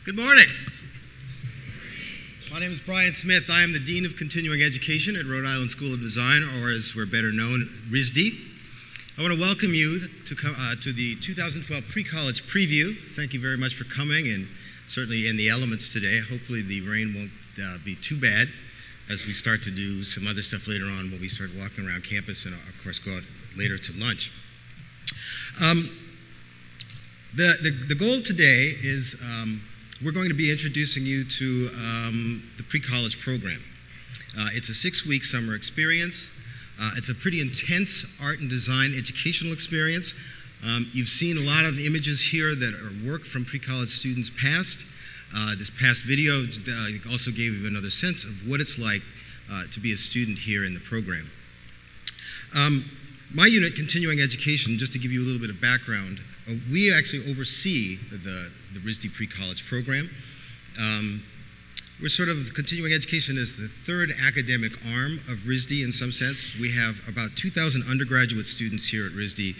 Good morning. My name is Brian Smith. I am the Dean of Continuing Education at Rhode Island School of Design, or as we're better known, RISD. I want to welcome you to the 2012 Pre-College Preview. Thank you very much for coming, and certainly in the elements today. Hopefully the rain won't be too bad as we start to do some other stuff later on when we start walking around campus and, of course, go out later to lunch. The goal today is we're going to be introducing you to the pre-college program. It's a 6-week summer experience. It's a pretty intense art and design educational experience. You've seen a lot of images here that are work from pre-college students past. This past video also gave you another sense of what it's like to be a student here in the program. My unit, Continuing Education, just to give you a little bit of background, we actually oversee the RISD pre-college program. We're sort of, Continuing Education is the third academic arm of RISD in some sense. We have about 2,000 undergraduate students here at RISD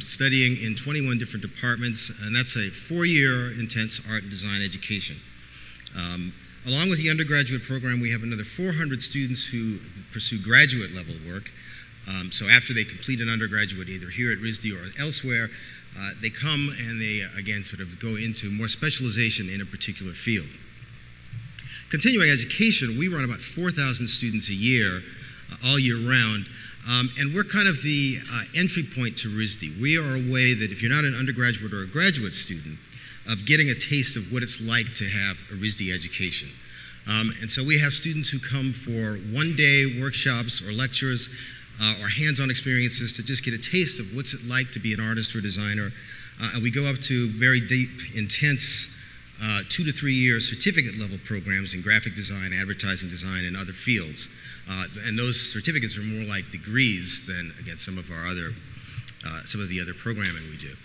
studying in 21 different departments, and that's a 4-year intense art and design education. Along with the undergraduate program, we have another 400 students who pursue graduate level work. So after they complete an undergraduate, either here at RISD or elsewhere, they come and they, again, sort of go into more specialization in a particular field. Continuing Education, we run about 4,000 students a year, all year round, and we're kind of the entry point to RISD. We are a way that if you're not an undergraduate or a graduate student, of getting a taste of what it's like to have a RISD education. And so we have students who come for one-day workshops or lectures or hands-on experiences to just get a taste of what's it like to be an artist or designer. And we go up to very deep, intense 2 to 3 year certificate level programs in graphic design, advertising design, and other fields. And those certificates are more like degrees than, again, some of the other programming we do.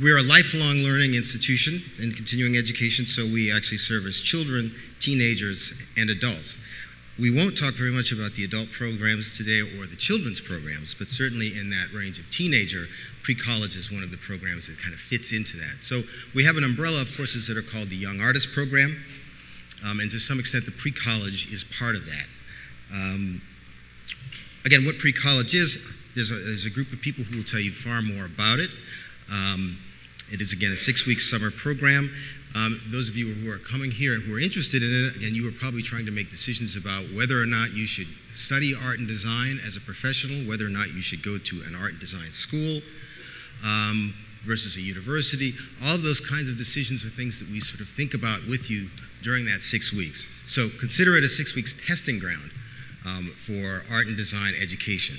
We're a lifelong learning institution in continuing education, so we actually service children, teenagers, and adults. We won't talk very much about the adult programs today or the children's programs, but certainly in that range of teenager, pre-college is one of the programs that kind of fits into that. So we have an umbrella of courses that are called the Young Artist Program, and to some extent the pre-college is part of that. Again, what pre-college is, there's a group of people who will tell you far more about it. It is, again, a 6-week summer program. Those of you who are coming here who are interested in it, again, you are probably trying to make decisions about whether or not you should study art and design as a professional, whether or not you should go to an art and design school versus a university. All of those kinds of decisions are things that we sort of think about with you during that 6 weeks. So consider it a 6 weeks testing ground for art and design education.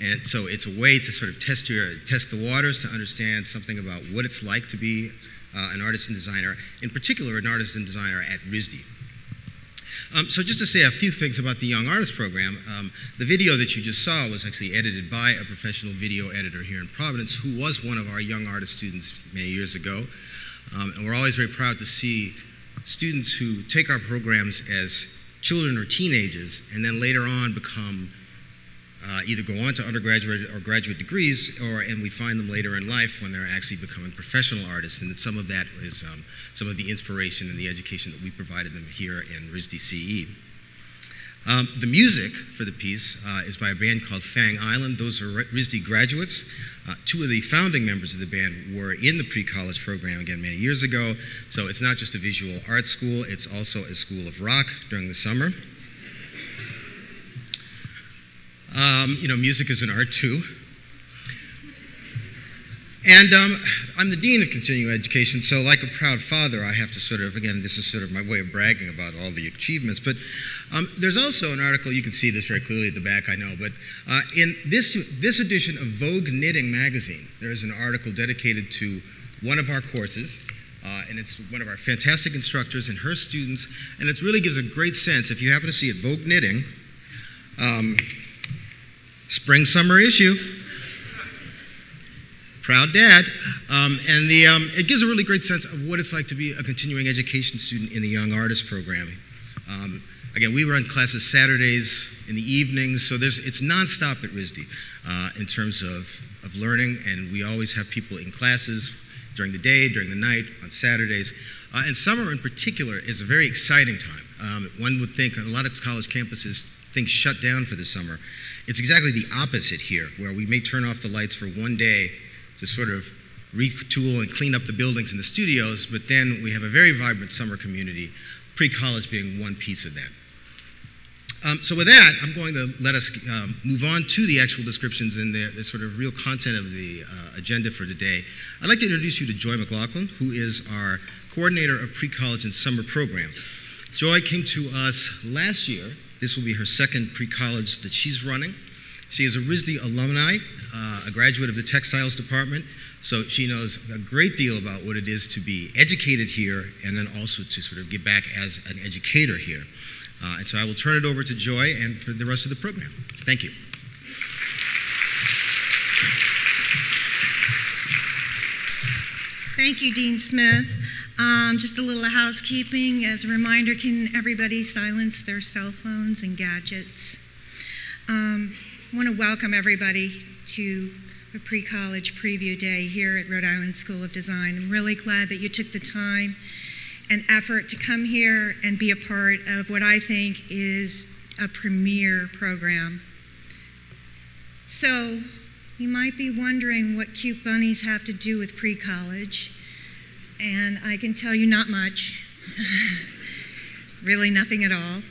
And so it's a way to sort of test the waters, to understand something about what it's like to be an artist and designer, in particular an artist and designer at RISD. So just to say a few things about the Young Artist Program, the video that you just saw was actually edited by a professional video editor here in Providence who was one of our Young Artist students many years ago. And we're always very proud to see students who take our programs as children or teenagers and then later on become either go on to undergraduate or graduate degrees, and we find them later in life when they're actually becoming professional artists, and some of that is some of the inspiration and the education that we provided them here in RISD CE. The music for the piece is by a band called Fang Island. Those are RISD graduates. 2 of the founding members of the band were in the pre-college program, again, many years ago, so it's not just a visual arts school, it's also a school of rock during the summer. You know, music is an art too. And I'm the Dean of Continuing Education, so like a proud father, I have to sort of, again, this is sort of my way of bragging about all the achievements, but there's also an article, you can see this very clearly at the back, I know, but in this edition of Vogue Knitting magazine, there is an article dedicated to one of our courses, and it's one of our fantastic instructors and her students, and it really gives a great sense, if you happen to see it, Vogue Knitting, spring summer issue, proud dad, and it gives a really great sense of what it's like to be a continuing education student in the Young Artist Program. Again, we run classes Saturdays in the evenings, so it's nonstop at RISD in terms of learning, and we always have people in classes during the day, during the night, on Saturdays. And summer in particular is a very exciting time. One would think on a lot of college campuses, things shut down for the summer. It's exactly the opposite here, where we may turn off the lights for one day to sort of retool and clean up the buildings and the studios, but then we have a very vibrant summer community, pre-college being one piece of that. So with that, I'm going to let us move on to the actual descriptions and the sort of real content of the agenda for today. I'd like to introduce you to Joy McLaughlin, who is our coordinator of pre-college and summer programs. Joy came to us last year. This will be her second pre-college that she's running. She is a RISD alumni, a graduate of the textiles department, so she knows a great deal about what it is to be educated here and then also to sort of give back as an educator here. And so I will turn it over to Joy and for the rest of the program. Thank you. Thank you, Dean Smith. Just a little housekeeping. As a reminder, can everybody silence their cell phones and gadgets? I want to welcome everybody to the pre-college preview day here at Rhode Island School of Design. I'm really glad that you took the time and effort to come here and be a part of what I think is a premier program. So, you might be wondering what cute bunnies have to do with pre-college, and I can tell you not much. Really nothing at all.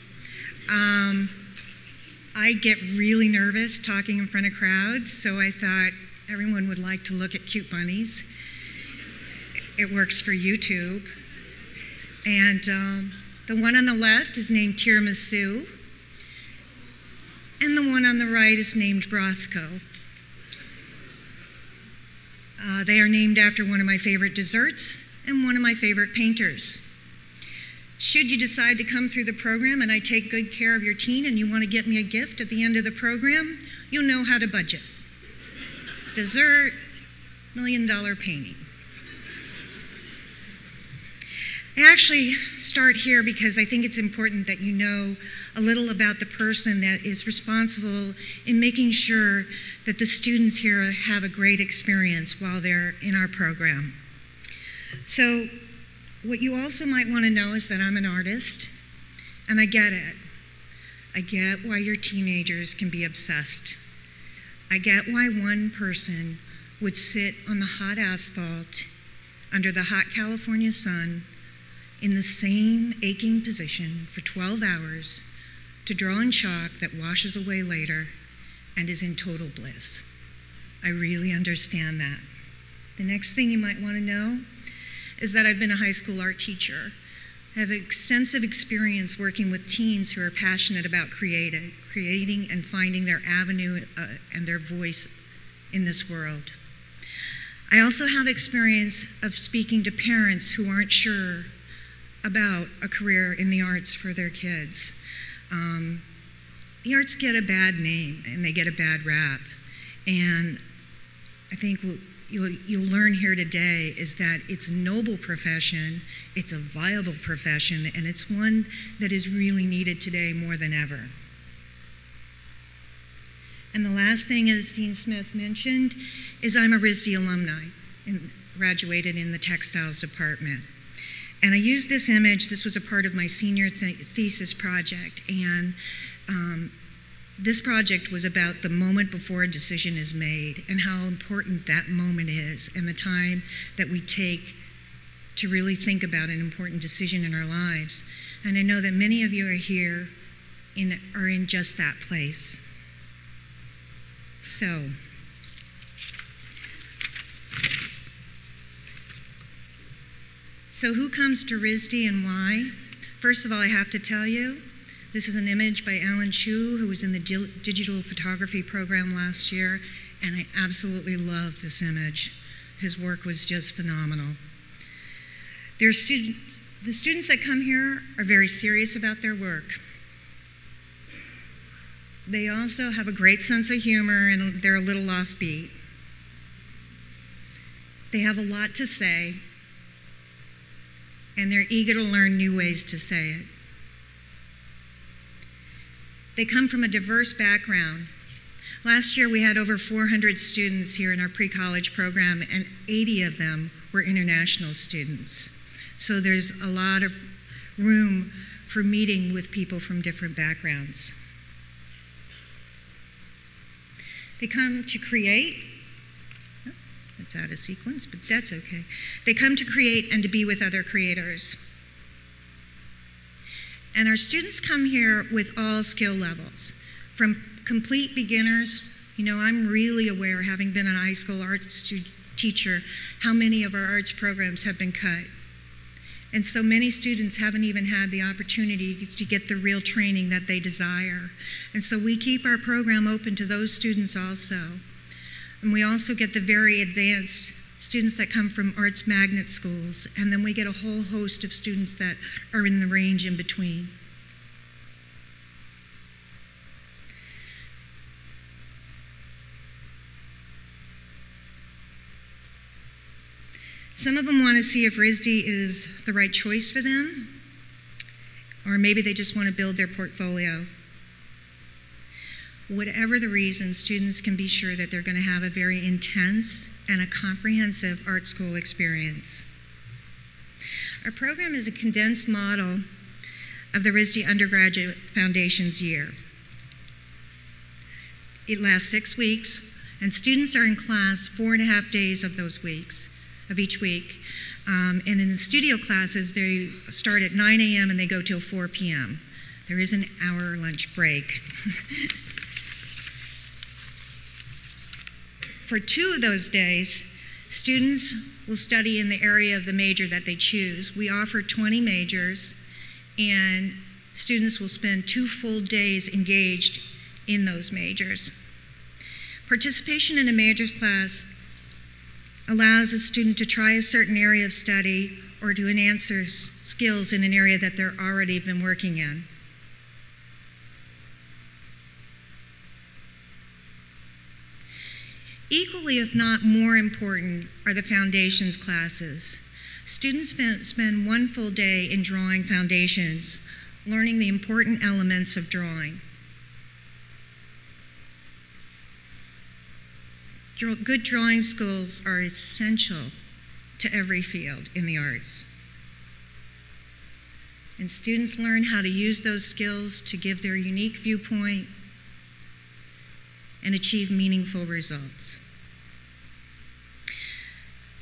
I get really nervous talking in front of crowds, so I thought everyone would like to look at cute bunnies. It works for YouTube. And the one on the left is named Tiramisu, and the one on the right is named Brothko. They are named after one of my favorite desserts and one of my favorite painters. Should you decide to come through the program and I take good care of your teen and you want to get me a gift at the end of the program, you'll know how to budget. Dessert, $1 million painting. I actually start here because I think it's important that you know a little about the person that is responsible in making sure that the students here have a great experience while they're in our program. So what you also might want to know is that I'm an artist, and I get it. I get why your teenagers can be obsessed. I get why one person would sit on the hot asphalt under the hot California sun in the same aching position for 12 hours to draw in chalk that washes away later and is in total bliss. I really understand that. The next thing you might want to know is that I've been a high school art teacher. I have extensive experience working with teens who are passionate about creating and finding their avenue and their voice in this world. I also have experience of speaking to parents who aren't sure about a career in the arts for their kids. The arts get a bad name and they get a bad rap. And I think what you'll learn here today is that it's a noble profession, it's a viable profession, and it's one that is really needed today more than ever. And the last thing, as Dean Smith mentioned, is I'm a RISD alumni and graduated in the textiles department. And I used this image. This was a part of my senior thesis project, and this project was about the moment before a decision is made and how important that moment is and the time that we take to really think about an important decision in our lives. And I know that many of you are here are in just that place. So who comes to RISD and why? First of all, I have to tell you, this is an image by Alan Chu, who was in the digital photography program last year, and I absolutely love this image. His work was just phenomenal. The students that come here are very serious about their work. They also have a great sense of humor and they're a little offbeat. They have a lot to say, and they're eager to learn new ways to say it. They come from a diverse background. Last year we had over 400 students here in our pre-college program, and 80 of them were international students. So there's a lot of room for meeting with people from different backgrounds. They come to create. Oh, that's out of sequence, but that's okay. They come to create and to be with other creators. And our students come here with all skill levels, from complete beginners. You know, I'm really aware, having been an high school arts teacher, how many of our arts programs have been cut. And so many students haven't even had the opportunity to get the real training that they desire. And so we keep our program open to those students also. And we also get the very advanced students that come from arts magnet schools. And then we get a whole host of students that are in the range in between. Some of them want to see if RISD is the right choice for them, or maybe they just want to build their portfolio. Whatever the reason, students can be sure that they're going to have a very intense and a comprehensive art school experience. Our program is a condensed model of the RISD undergraduate foundations year. It lasts 6 weeks, and students are in class 4.5 days of those weeks. Of each week. And in the studio classes, they start at 9 a.m. and they go till 4 p.m. There is an hour lunch break. For 2 of those days, students will study in the area of the major that they choose. We offer 20 majors, and students will spend 2 full days engaged in those majors. Participation in a majors class allows a student to try a certain area of study or to enhance their skills in an area that they're already been working in. Equally, if not more important, are the foundations classes. Students spend 1 full day in drawing foundations, learning the important elements of drawing. Good drawing skills are essential to every field in the arts. And students learn how to use those skills to give their unique viewpoint and achieve meaningful results.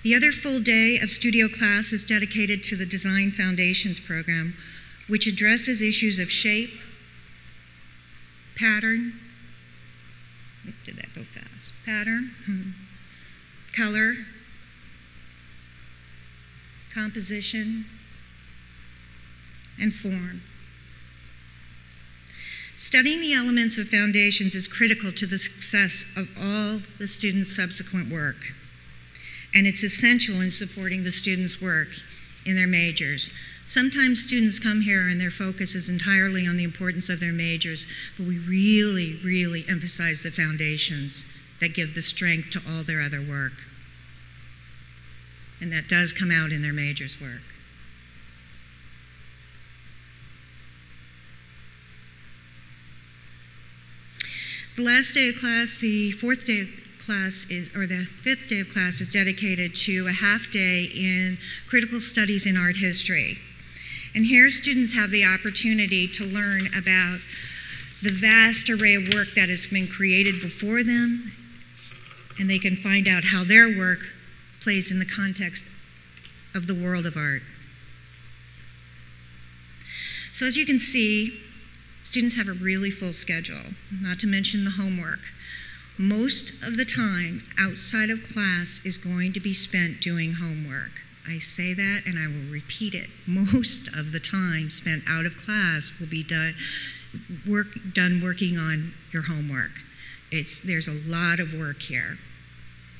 The other full day of studio class is dedicated to the Design Foundations program, which addresses issues of shape, pattern, did that go fast? Pattern, color, composition, and form. Studying the elements of foundations is critical to the success of all the students' subsequent work, and it's essential in supporting the students' work in their majors. Sometimes students come here and their focus is entirely on the importance of their majors, but we really, really emphasize the foundations that give the strength to all their other work. And that does come out in their majors work. The last day of class, the 4th day of class or the 5th day of class is dedicated to a half day in critical studies in art history. And here students have the opportunity to learn about the vast array of work that has been created before them, and they can find out how their work plays in the context of the world of art. So as you can see, students have a really full schedule, not to mention the homework. Most of the time outside of class is going to be spent doing homework. I say that and I will repeat it. Most of the time spent out of class will be done working on your homework. There's a lot of work here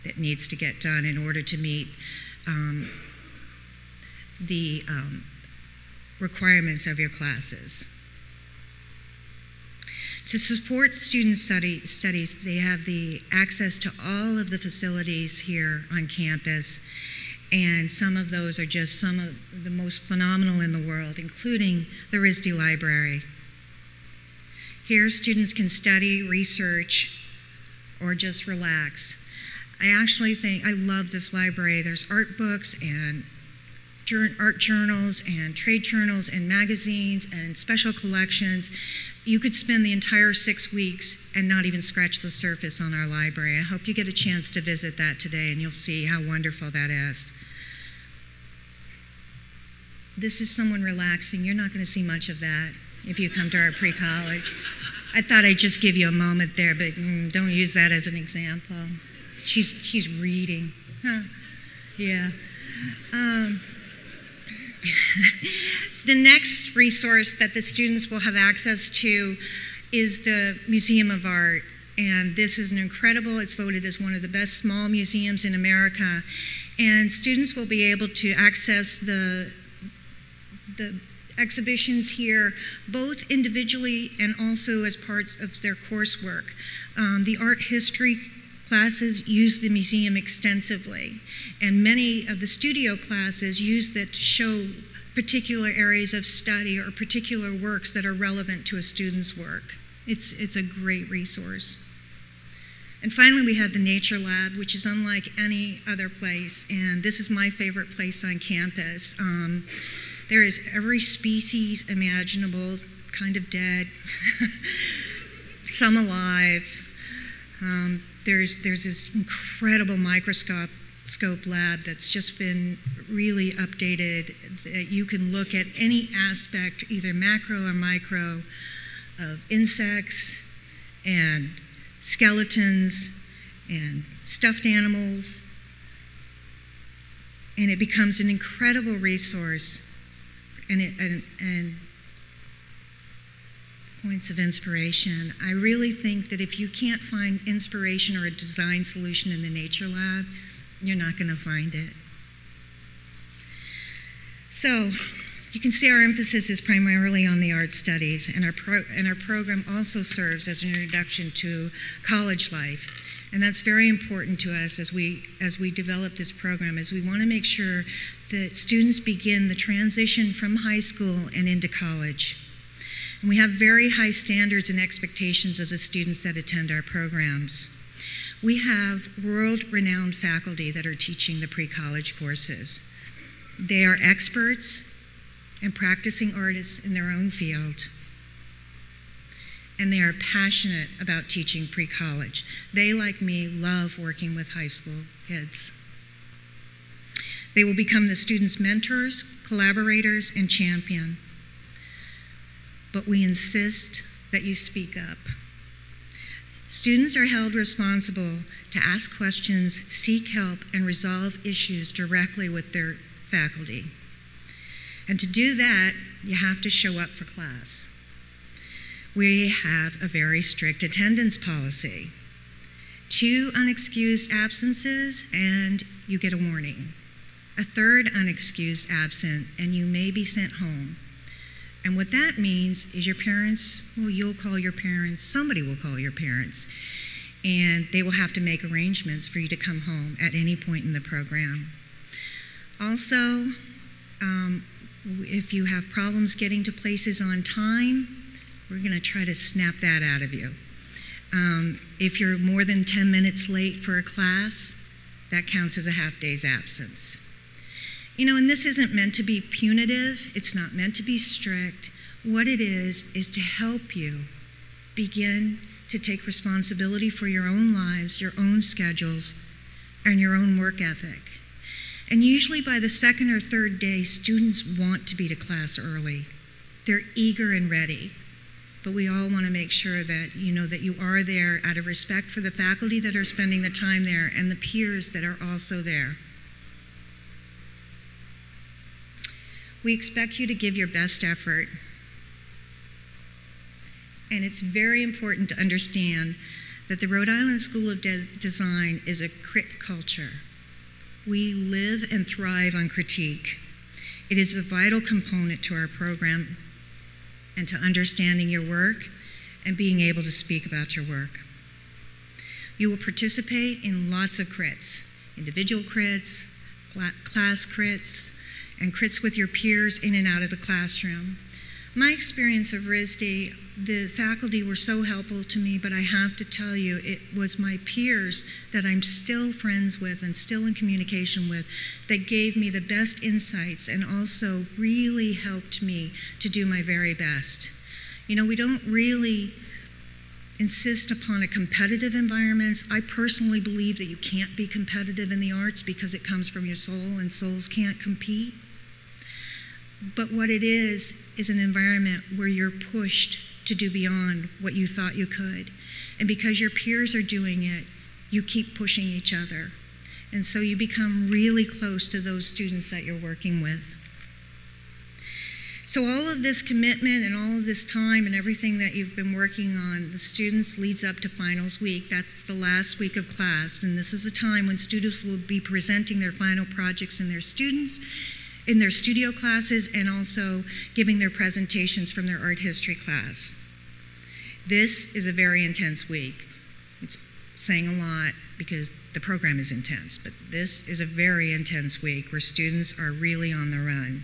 that needs to get done in order to meet the requirements of your classes. To support student studies, they have the access to all of the facilities here on campus, and some of those are just some of the most phenomenal in the world, including the RISD library. Here, students can study, research, or just relax. I actually think, I love this library. There's art books and art journals and trade journals and magazines and special collections. You could spend the entire 6 weeks and not even scratch the surface on our library. I hope you get a chance to visit that today, and you'll see how wonderful that is. This is someone relaxing. You're not going to see much of that if you come to our pre-college. I thought I'd just give you a moment there, but don't use that as an example. She's reading. Huh. Yeah. The next resource that the students will have access to is the Museum of Art. And this is an incredible, it's voted as one of the best small museums in America. And students will be able to access the exhibitions here, both individually and also as part of their coursework. The art history classes use the museum extensively, and many of the studio classes use that to show particular areas of study or particular works that are relevant to a student's work. It's a great resource. And finally, we have the Nature Lab, which is unlike any other place, and this is my favorite place on campus. There is every species imaginable, kind of dead, some alive. There's this incredible microscope lab that's just been really updated, that you can look at any aspect, either macro or micro, of insects and skeletons and stuffed animals, and it becomes an incredible resource and points of inspiration. I really think that if you can't find inspiration or a design solution in the Nature Lab, you're not going to find it. So you can see our emphasis is primarily on the art studies, and our program also serves as an introduction to college life. And that's very important to us as we develop this program, as we want to make sure that students begin the transition from high school and into college. And we have very high standards and expectations of the students that attend our programs. We have world-renowned faculty that are teaching the pre-college courses. They are experts and practicing artists in their own field. And they are passionate about teaching pre-college. They, like me, love working with high school kids. They will become the students' mentors, collaborators, and champion. But we insist that you speak up. Students are held responsible to ask questions, seek help, and resolve issues directly with their faculty. And to do that, you have to show up for class. We have a very strict attendance policy. 2 unexcused absences, and you get a warning. A 3rd unexcused absent, and you may be sent home. And what that means is your parents, well, you'll call your parents, somebody will call your parents, and they will have to make arrangements for you to come home at any point in the program. Also, if you have problems getting to places on time, we're going to try to snap that out of you. If you're more than 10 minutes late for a class, that counts as a half-day's absence. You know, and this isn't meant to be punitive. It's not meant to be strict. What it is to help you begin to take responsibility for your own lives, your own schedules, and your own work ethic. And usually by the 2nd or 3rd day, students want to be to class early. They're eager and ready. But we all want to make sure that you know that you are there out of respect for the faculty that are spending the time there and the peers that are also there. We expect you to give your best effort. And it's very important to understand that the Rhode Island School of Design is a crit culture. We live and thrive on critique. It is a vital component to our program and to understanding your work and being able to speak about your work. You will participate in lots of crits, individual crits, class crits, and crits with your peers in and out of the classroom. My experience of RISD the faculty were so helpful to me, but I have to tell you, it was my peers that I'm still friends with and still in communication with that gave me the best insights and also really helped me to do my very best. You know, we don't really insist upon a competitive environment. I personally believe that you can't be competitive in the arts because it comes from your soul and souls can't compete. But what it is an environment where you're pushed to do beyond what you thought you could. And because your peers are doing it, you keep pushing each other. And so you become really close to those students that you're working with. So all of this commitment and all of this time and everything that you've been working on, the students leads up to finals week. That's the last week of class. And this is the time when students will be presenting their final projects in their studio classes and also giving their presentations from their art history class. This is a very intense week. It's saying a lot because the program is intense, but this is a very intense week where students are really on the run.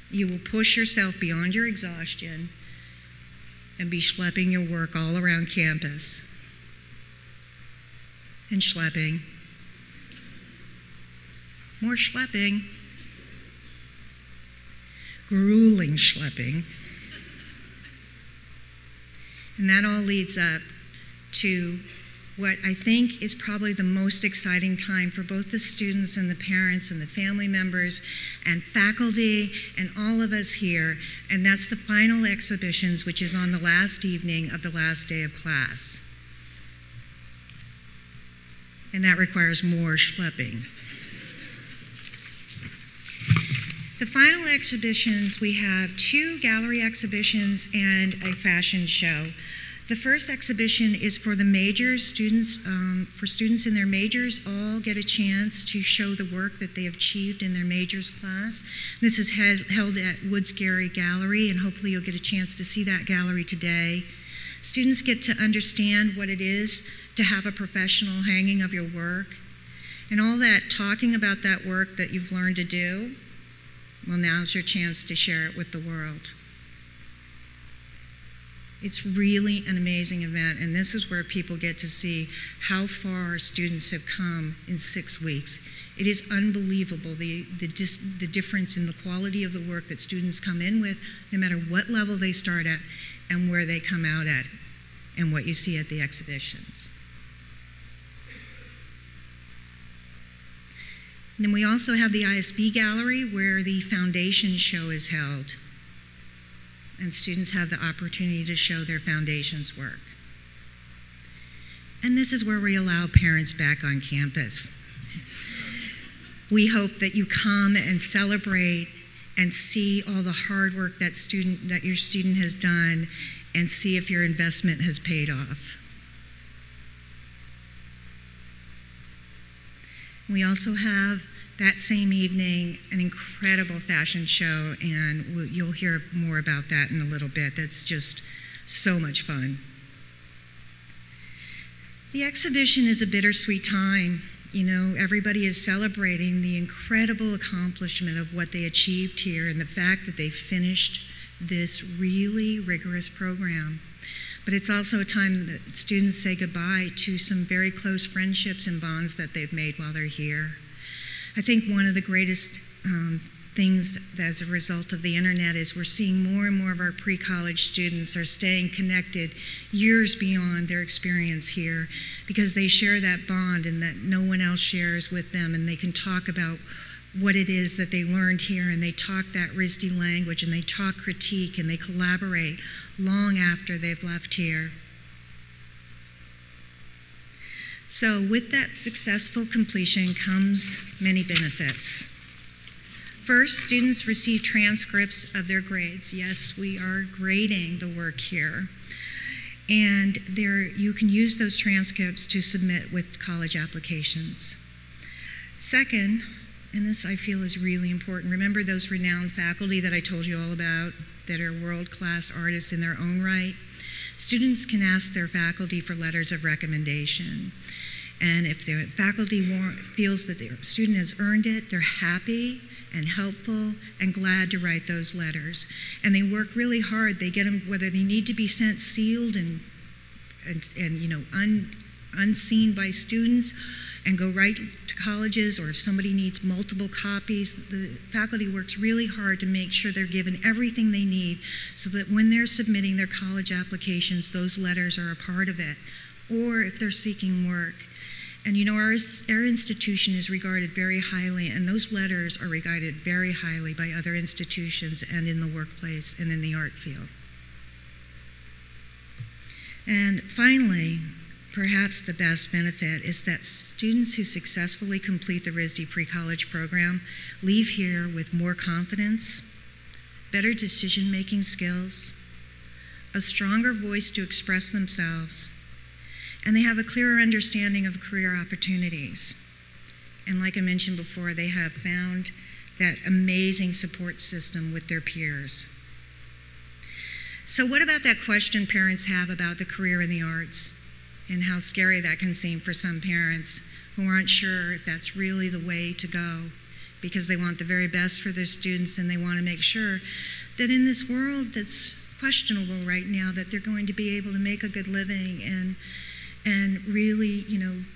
You will push yourself beyond your exhaustion and be schlepping your work all around campus. And schlepping. More schlepping. Grueling schlepping. And that all leads up to what I think is probably the most exciting time for both the students and the parents and the family members and faculty and all of us here, and that's the final exhibitions, which is on the last evening of the last day of class. And that requires more schlepping. The final exhibitions, we have 2 gallery exhibitions and a fashion show. The first exhibition is for the majors. Students in their majors all get a chance to show the work that they have achieved in their majors class. This is held at Woods Gary Gallery, and hopefully you'll get a chance to see that gallery today. Students get to understand what it is to have a professional hanging of your work, and all that talking about that work that you've learned to do. Well, now's your chance to share it with the world. It's really an amazing event, and this is where people get to see how far students have come in 6 weeks. It is unbelievable, the difference in the quality of the work that students come in with, no matter what level they start at and where they come out at, and what you see at the exhibitions. And then we also have the ISB Gallery, where the foundation show is held. And students have the opportunity to show their foundations work. And this is where we allow parents back on campus. We hope that you come and celebrate and see all the hard work that your student has done and see if your investment has paid off. We also have that same evening an incredible fashion show, and you'll hear more about that in a little bit. That's just so much fun. The exhibition is a bittersweet time. You know, everybody is celebrating the incredible accomplishment of what they achieved here and the fact that they finished this really rigorous program. But it's also a time that students say goodbye to some very close friendships and bonds that they've made while they're here. I think one of the greatest things as a result of the internet is we're seeing more and more of our pre-college students are staying connected years beyond their experience here because they share that bond and that no one else shares with them, and they can talk about what it is that they learned here, and they talk that RISD language, and they talk critique, and they collaborate long after they've left here. So with that successful completion comes many benefits. First, students receive transcripts of their grades. Yes, we are grading the work here. And you can use those transcripts to submit with college applications. Second, and this I feel is really important, remember those renowned faculty that I told you all about that are world-class artists in their own right? Students can ask their faculty for letters of recommendation. And if the faculty feels that their student has earned it, they're happy and helpful and glad to write those letters. And they work really hard. They get them, whether they need to be sent sealed and unseen by students and go right to colleges, or if somebody needs multiple copies, the faculty works really hard to make sure they're given everything they need so that when they're submitting their college applications, those letters are a part of it, or if they're seeking work. And our institution is regarded very highly, and those letters are regarded very highly by other institutions and in the workplace and in the art field. And finally, perhaps the best benefit is that students who successfully complete the RISD Precollege program leave here with more confidence, better decision-making skills, a stronger voice to express themselves, and they have a clearer understanding of career opportunities. And like I mentioned before, they have found that amazing support system with their peers. So what about that question parents have about the career in the arts and how scary that can seem for some parents who aren't sure if that's really the way to go, because they want the very best for their students and they want to make sure that in this world that's questionable right now, that they're going to be able to make a good living and really,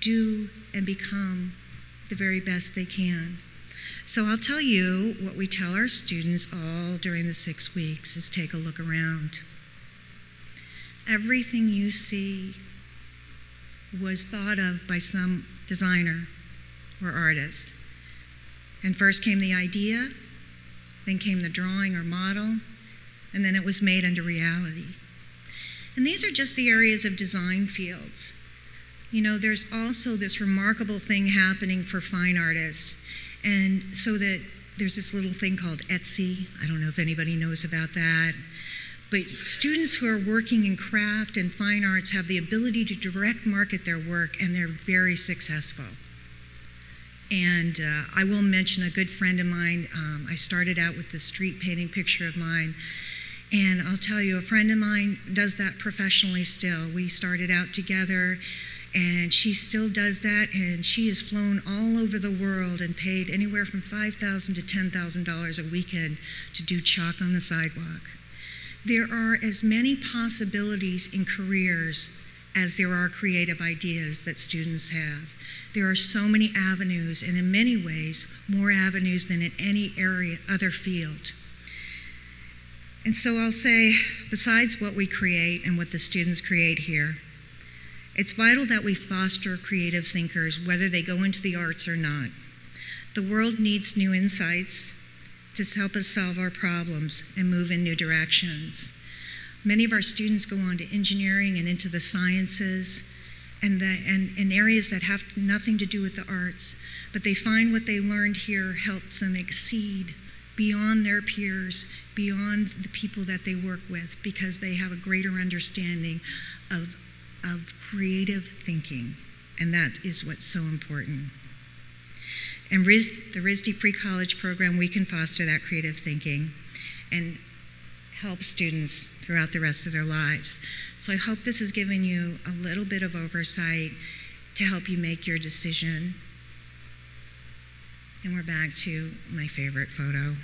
do and become the very best they can. So I'll tell you what we tell our students all during the 6 weeks is take a look around. Everything you see was thought of by some designer or artist. And first came the idea, then came the drawing or model, and then it was made into reality. And these are just the areas of design fields. There's also this remarkable thing happening for fine artists. And so that there's this little thing called Etsy. I don't know if anybody knows about that. But students who are working in craft and fine arts have the ability to direct market their work, and they're very successful. And I will mention a good friend of mine. I started out with this street painting picture of mine. And I'll tell you, a friend of mine does that professionally still. We started out together, and she still does that, and she has flown all over the world and paid anywhere from $5,000 to $10,000 a weekend to do chalk on the sidewalk. There are as many possibilities in careers as there are creative ideas that students have. There are so many avenues, and in many ways, more avenues than in any other field. And so I'll say, besides what we create and what the students create here, it's vital that we foster creative thinkers, whether they go into the arts or not. The world needs new insights to help us solve our problems and move in new directions. Many of our students go on to engineering and into the sciences and areas that have nothing to do with the arts, but they find what they learned here helps them exceed beyond their peers, beyond the people that they work with, because they have a greater understanding of creative thinking, and that is what's so important. And the RISD Pre-College program, we can foster that creative thinking and help students throughout the rest of their lives. So I hope this has given you a little bit of oversight to help you make your decision. And we're back to my favorite photo.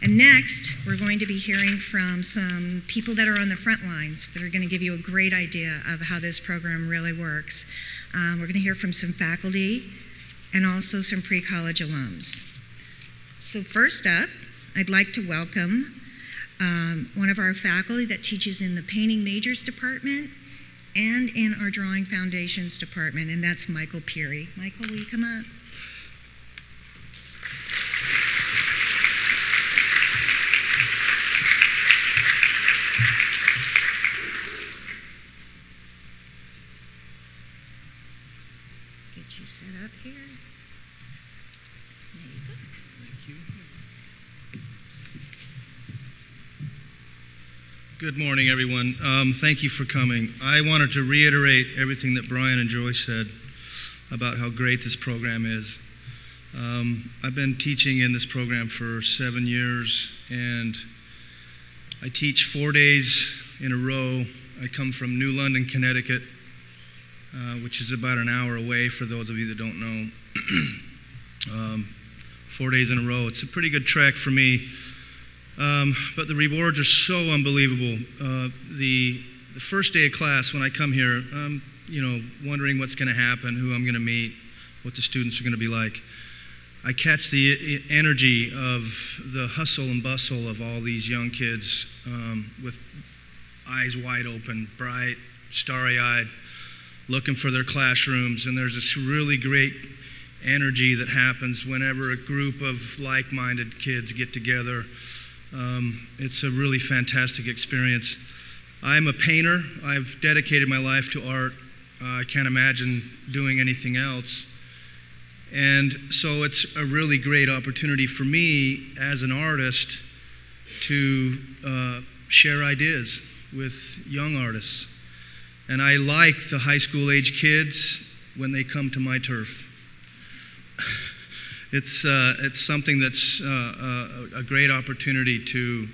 And next, we're going to be hearing from some people that are on the front lines that are going to give you a great idea of how this program really works. We're going to hear from some faculty and also some pre-college alums. So first up, I'd like to welcome one of our faculty that teaches in the Painting Majors Department and in our Drawing Foundations Department, and that's Michael Peary. Michael, will you come up? Get you set up here. There you go. Thank you. Good morning, everyone. Thank you for coming. I wanted to reiterate everything that Brian and Joy said about how great this program is. I've been teaching in this program for 7 years, and I teach 4 days in a row. I come from New London, Connecticut, which is about an hour away for those of you that don't know. 4 days in a row. It's a pretty good trek for me, but the rewards are so unbelievable. The first day of class, when I come here, I'm wondering what's going to happen, who I'm going to meet, what the students are going to be like. I catch the energy of the hustle and bustle of all these young kids with eyes wide open, bright, starry-eyed, looking for their classrooms. And there's this really great energy that happens whenever a group of like-minded kids get together. It's a really fantastic experience. I'm a painter. I've dedicated my life to art. I can't imagine doing anything else. And so it's a really great opportunity for me as an artist to share ideas with young artists. And I like the high school age kids when they come to my turf. It's something that's a great opportunity to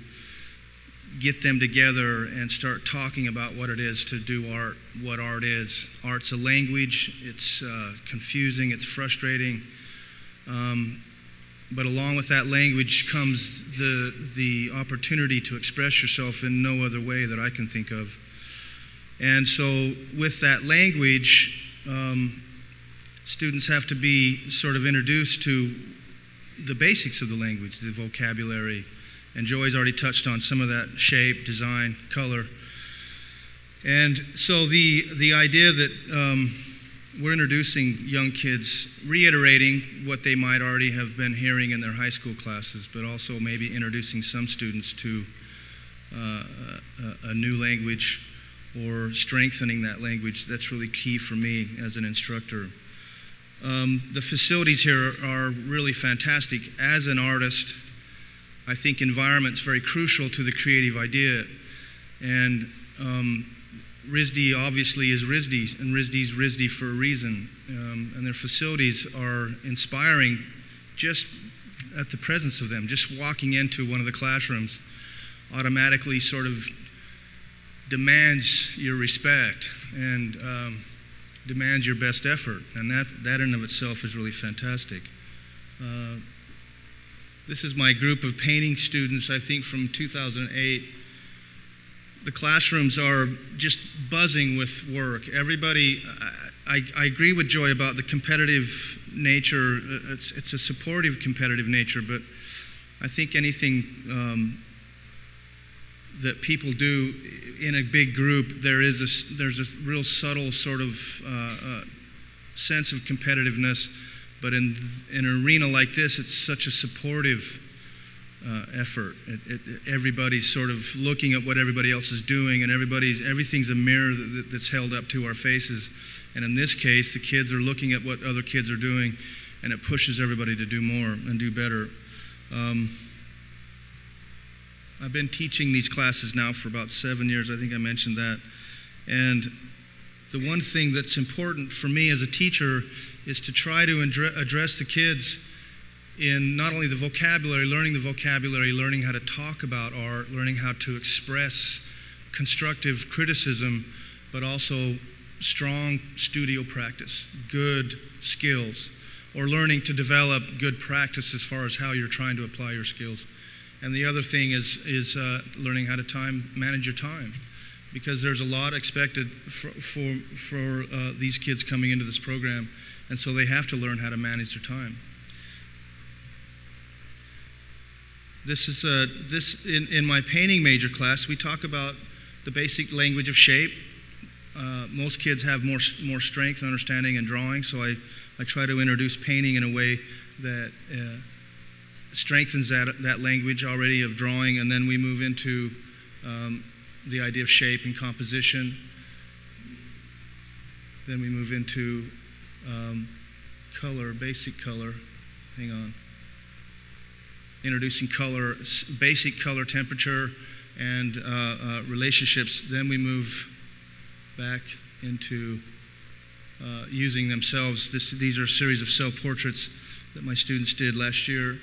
get them together and start talking about what it is to do art, what art is. Art's a language, it's confusing, it's frustrating, but along with that language comes the opportunity to express yourself in no other way that I can think of. And so with that language, students have to be sort of introduced to the basics of the language, the vocabulary. And Joey's already touched on some of that: shape, design, color. And so the idea that we're introducing young kids, reiterating what they might already have been hearing in their high school classes, but also maybe introducing some students to a new language or strengthening that language, that's really key for me as an instructor. The facilities here are really fantastic. As an artist, I think environment's very crucial to the creative idea. And RISD obviously is RISD, and RISD's RISD for a reason. And their facilities are inspiring just at the presence of them. Just walking into one of the classrooms automatically sort of demands your respect and demands your best effort. And that in and of itself is really fantastic. This is my group of painting students, I think from 2008. The classrooms are just buzzing with work. Everybody, I agree with Joy about the competitive nature. It's a supportive competitive nature, but I think anything that people do in a big group, there's a real subtle sort of sense of competitiveness. But in an arena like this, it's such a supportive effort. Everybody's sort of looking at what everybody else is doing, and everything's a mirror that's held up to our faces. And in this case, the kids are looking at what other kids are doing, and it pushes everybody to do more and do better. I've been teaching these classes now for about 7 years. I think I mentioned that. And the one thing that's important for me as a teacher is to try to address the kids in not only the vocabulary, learning how to talk about art, learning how to express constructive criticism, but also strong studio practice, good skills, or learning to develop good practice as far as how you're trying to apply your skills. And the other thing is learning how to manage your time, because there's a lot expected for these kids coming into this program. And so they have to learn how to manage their time. In my painting major class, we talk about the basic language of shape. Most kids have more strength and understanding in drawing, so I try to introduce painting in a way that strengthens that language already of drawing, and then we move into the idea of shape and composition. Then we move into color, basic color. Hang on. Introducing color, basic color, temperature, and relationships. Then we move back into using themselves. These are a series of self-portraits that my students did last year.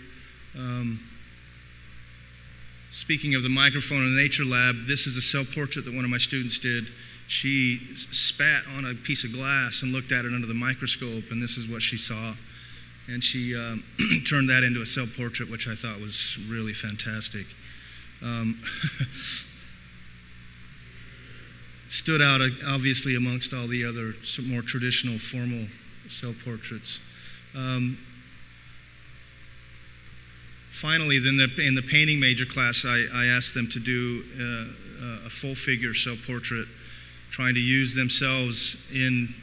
Speaking of the microphone in the nature lab, this is a self-portrait that one of my students did. She spat on a piece of glass and looked at it under the microscope, and this is what she saw. And she turned that into a self-portrait, which I thought was really fantastic. Stood out, obviously, amongst all the other more traditional, formal self-portraits. Finally, then in the painting major class, I asked them to do a full-figure self-portrait, trying to use themselves in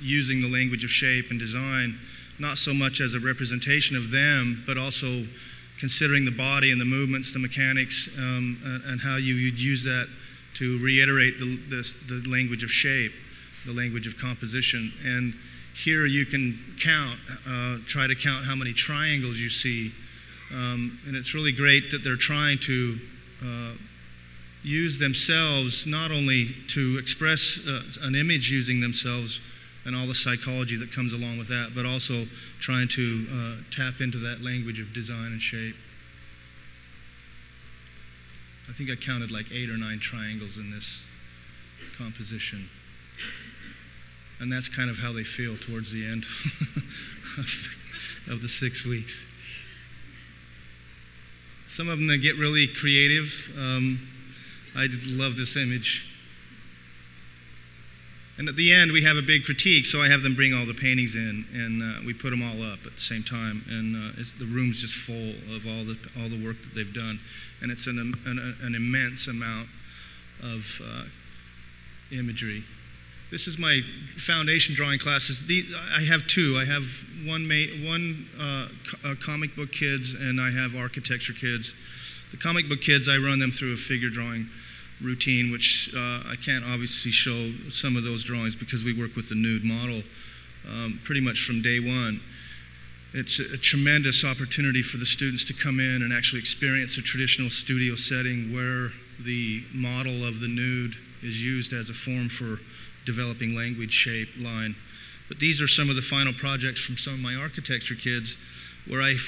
using the language of shape and design, not so much as a representation of them, but also considering the body and the movements, the mechanics, and how you would use that to reiterate the language of shape, the language of composition. And here you can count, try to count how many triangles you see. And it's really great that they're trying to use themselves not only to express an image using themselves and all the psychology that comes along with that, but also trying to tap into that language of design and shape. I think I counted like 8 or 9 triangles in this composition. And that's kind of how they feel towards the end of the 6 weeks. Some of them, they get really creative. I love this image. And at the end, we have a big critique, so I have them bring all the paintings in, and we put them all up at the same time. And the room's just full of all the work that they've done. And it's an immense amount of imagery. This is my foundation drawing classes. I have 2. I have one comic book kids, and I have architecture kids. The comic book kids, I run them through a figure drawing routine, which I can't obviously show some of those drawings because we work with the nude model pretty much from day one. It's a tremendous opportunity for the students to come in and actually experience a traditional studio setting where the model of the nude is used as a form for developing language, shape, line. But these are some of the final projects from some of my architecture kids where I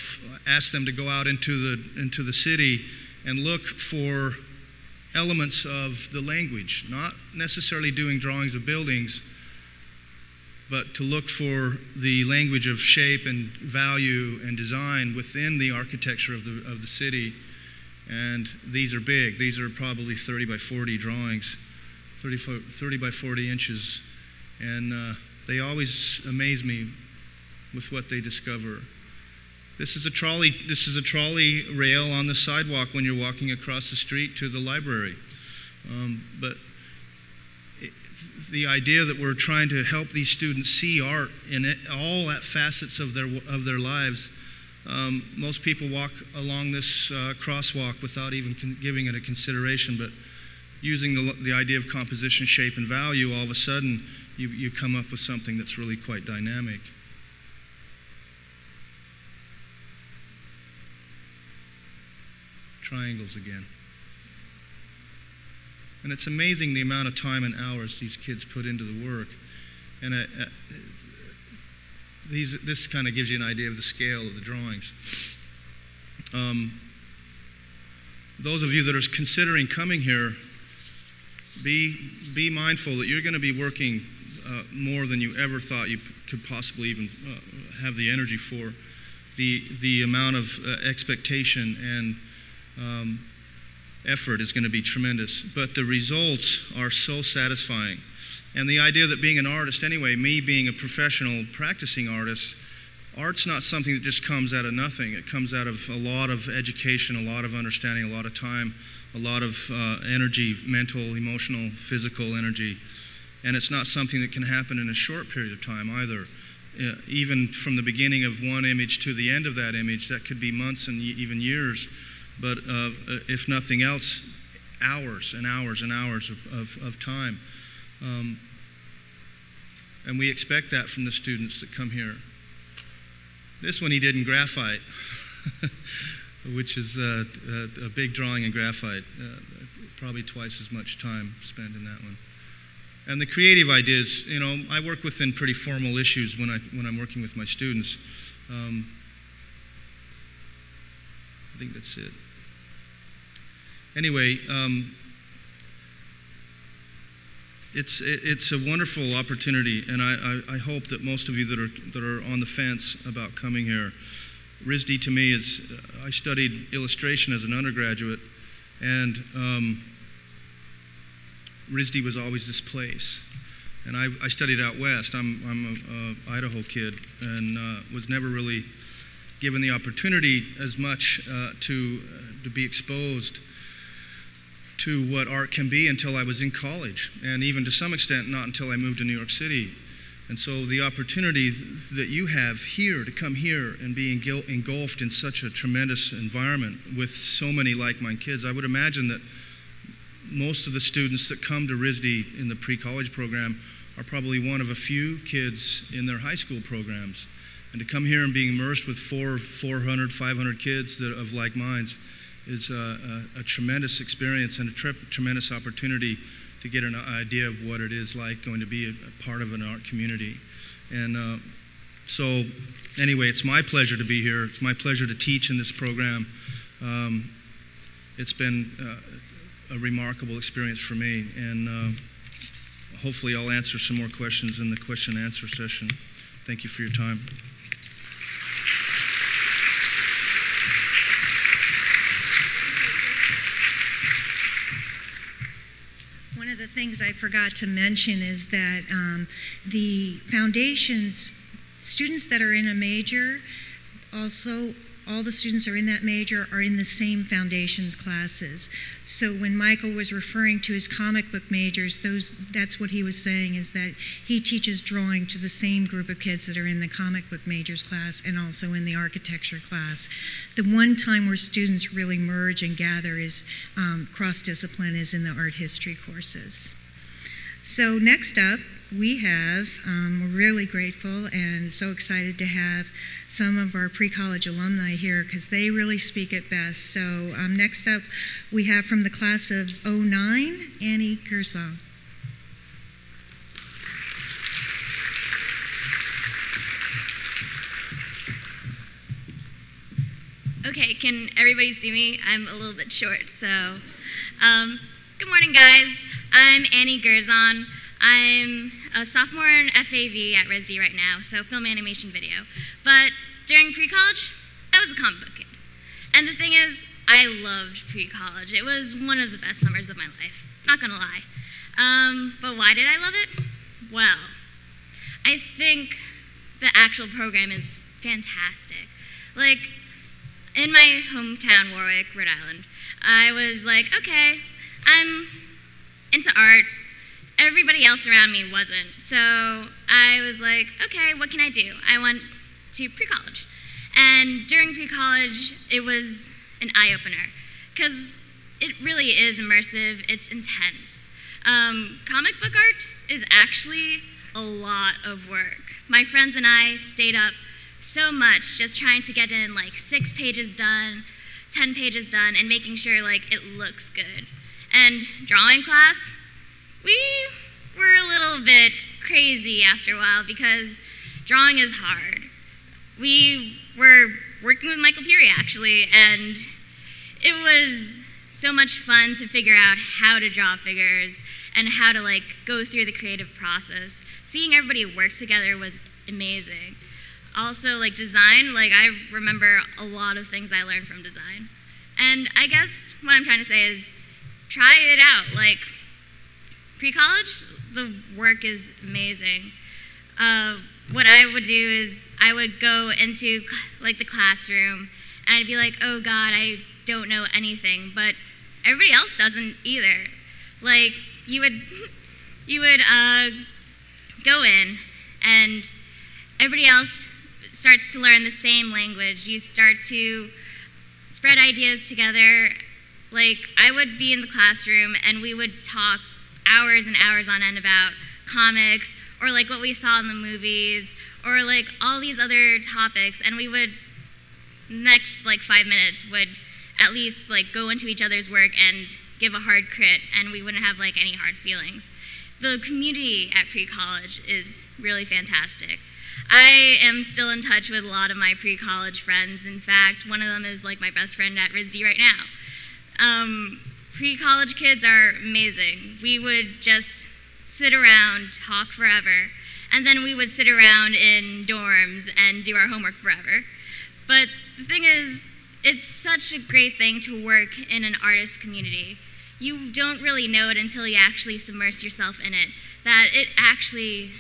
asked them to go out into the city and look for elements of the language, not necessarily doing drawings of buildings, but to look for the language of shape and value and design within the architecture of the city. And these are big. These are probably 30 by 40 drawings, 30 by 40 inches. And they always amaze me with what they discover. This is a trolley rail on the sidewalk when you're walking across the street to the library. But the idea that we're trying to help these students see art in all facets of their lives. Most people walk along this crosswalk without even giving it a consideration, but using the idea of composition, shape, and value, all of a sudden you come up with something that's really quite dynamic. Triangles again. And it's amazing the amount of time and hours these kids put into the work. And this kind of gives you an idea of the scale of the drawings. Those of you that are considering coming here, be mindful that you're going to be working more than you ever thought you could possibly even have the energy for. The amount of expectation and effort is going to be tremendous, but the results are so satisfying. And the idea that being an artist anyway, me being a professional practicing artist, art's not something that just comes out of nothing. It comes out of a lot of education, a lot of understanding, a lot of time, a lot of energy, mental, emotional, physical energy. And it's not something that can happen in a short period of time either. Even from the beginning of one image to the end of that image, that could be months and even years. But if nothing else, hours and hours and hours of time. And we expect that from the students that come here. This one he did in graphite, which is a big drawing in graphite. Probably twice as much time spent in that one. And the creative ideas, you know, I work within pretty formal issues when I'm working with my students. I think that's it. Anyway, it's a wonderful opportunity, and I hope that most of you that are on the fence about coming here, RISD to me is, I studied illustration as an undergraduate, and RISD was always this place. And I studied out west. I'm an Idaho kid, and was never really given the opportunity as much to be exposed to what art can be until I was in college, and even to some extent not until I moved to New York City. And so the opportunity that you have here to come here and be engulfed in such a tremendous environment with so many like-minded kids, I would imagine that most of the students that come to RISD in the pre-college program are probably one of a few kids in their high school programs. And to come here and be immersed with 400, 500 kids of like minds is a tremendous experience and a tremendous opportunity to get an idea of what it is like going to be a part of an art community. And so anyway, it's my pleasure to be here. It's my pleasure to teach in this program. It's been a remarkable experience for me, and hopefully I'll answer some more questions in the question and answer session. Thank you for your time. One of the things I forgot to mention is that the foundations, students that are in a major, also all the students are in that major are in the same foundations classes. So when Michael was referring to his comic book majors, that's what he was saying, is that he teaches drawing to the same group of kids that are in the comic book majors class and also in the architecture class. The one time where students really merge and gather is cross-discipline is in the art history courses. So next up, we have, we're really grateful and so excited to have some of our pre-college alumni here because they really speak it best. So next up, we have from the class of '09, Annie Gersong. Okay, can everybody see me? I'm a little bit short, so. Good morning, guys. I'm Annie Gerzon. I'm a sophomore in FAV at RISD right now, so film, animation, video. But during pre-college, I was a comic book kid. And the thing is, I loved pre-college. It was one of the best summers of my life, not gonna lie. But why did I love it? Well, I think the actual program is fantastic. Like, in my hometown, Warwick, Rhode Island, I was like, okay, I'm into art. Everybody else around me wasn't. So I was like, okay, what can I do? I went to pre-college. And during pre-college, it was an eye-opener because it really is immersive. It's intense. Comic book art is actually a lot of work. My friends and I stayed up so much just trying to get in like 6 pages done, 10 pages done, and making sure like it looks good. And drawing class, we were a little bit crazy after a while because drawing is hard. We were working with Michael Peary actually, and it was so much fun to figure out how to draw figures and how to like go through the creative process. Seeing everybody work together was amazing. Also like design, like I remember a lot of things I learned from design. And I guess what I'm trying to say is try it out. Like pre-college, the work is amazing. What I would do is I would go into like the classroom and I'd be like, oh God, I don't know anything, but everybody else doesn't either. Like you would go in and everybody else starts to learn the same language. You start to spread ideas together. Like I would be in the classroom and we would talk hours and hours on end about comics or like what we saw in the movies or like all these other topics, and we would next like 5 minutes would at least like go into each other's work and give a hard crit, and we wouldn't have like any hard feelings. The community at pre-college is really fantastic. I am still in touch with a lot of my pre-college friends. In fact, one of them is like my best friend at RISD right now. Pre-college kids are amazing. We would just sit around, talk forever, and then we would sit around in dorms and do our homework forever. But the thing is, it's such a great thing to work in an artist community. You don't really know it until you actually submerge yourself in it, that it actually,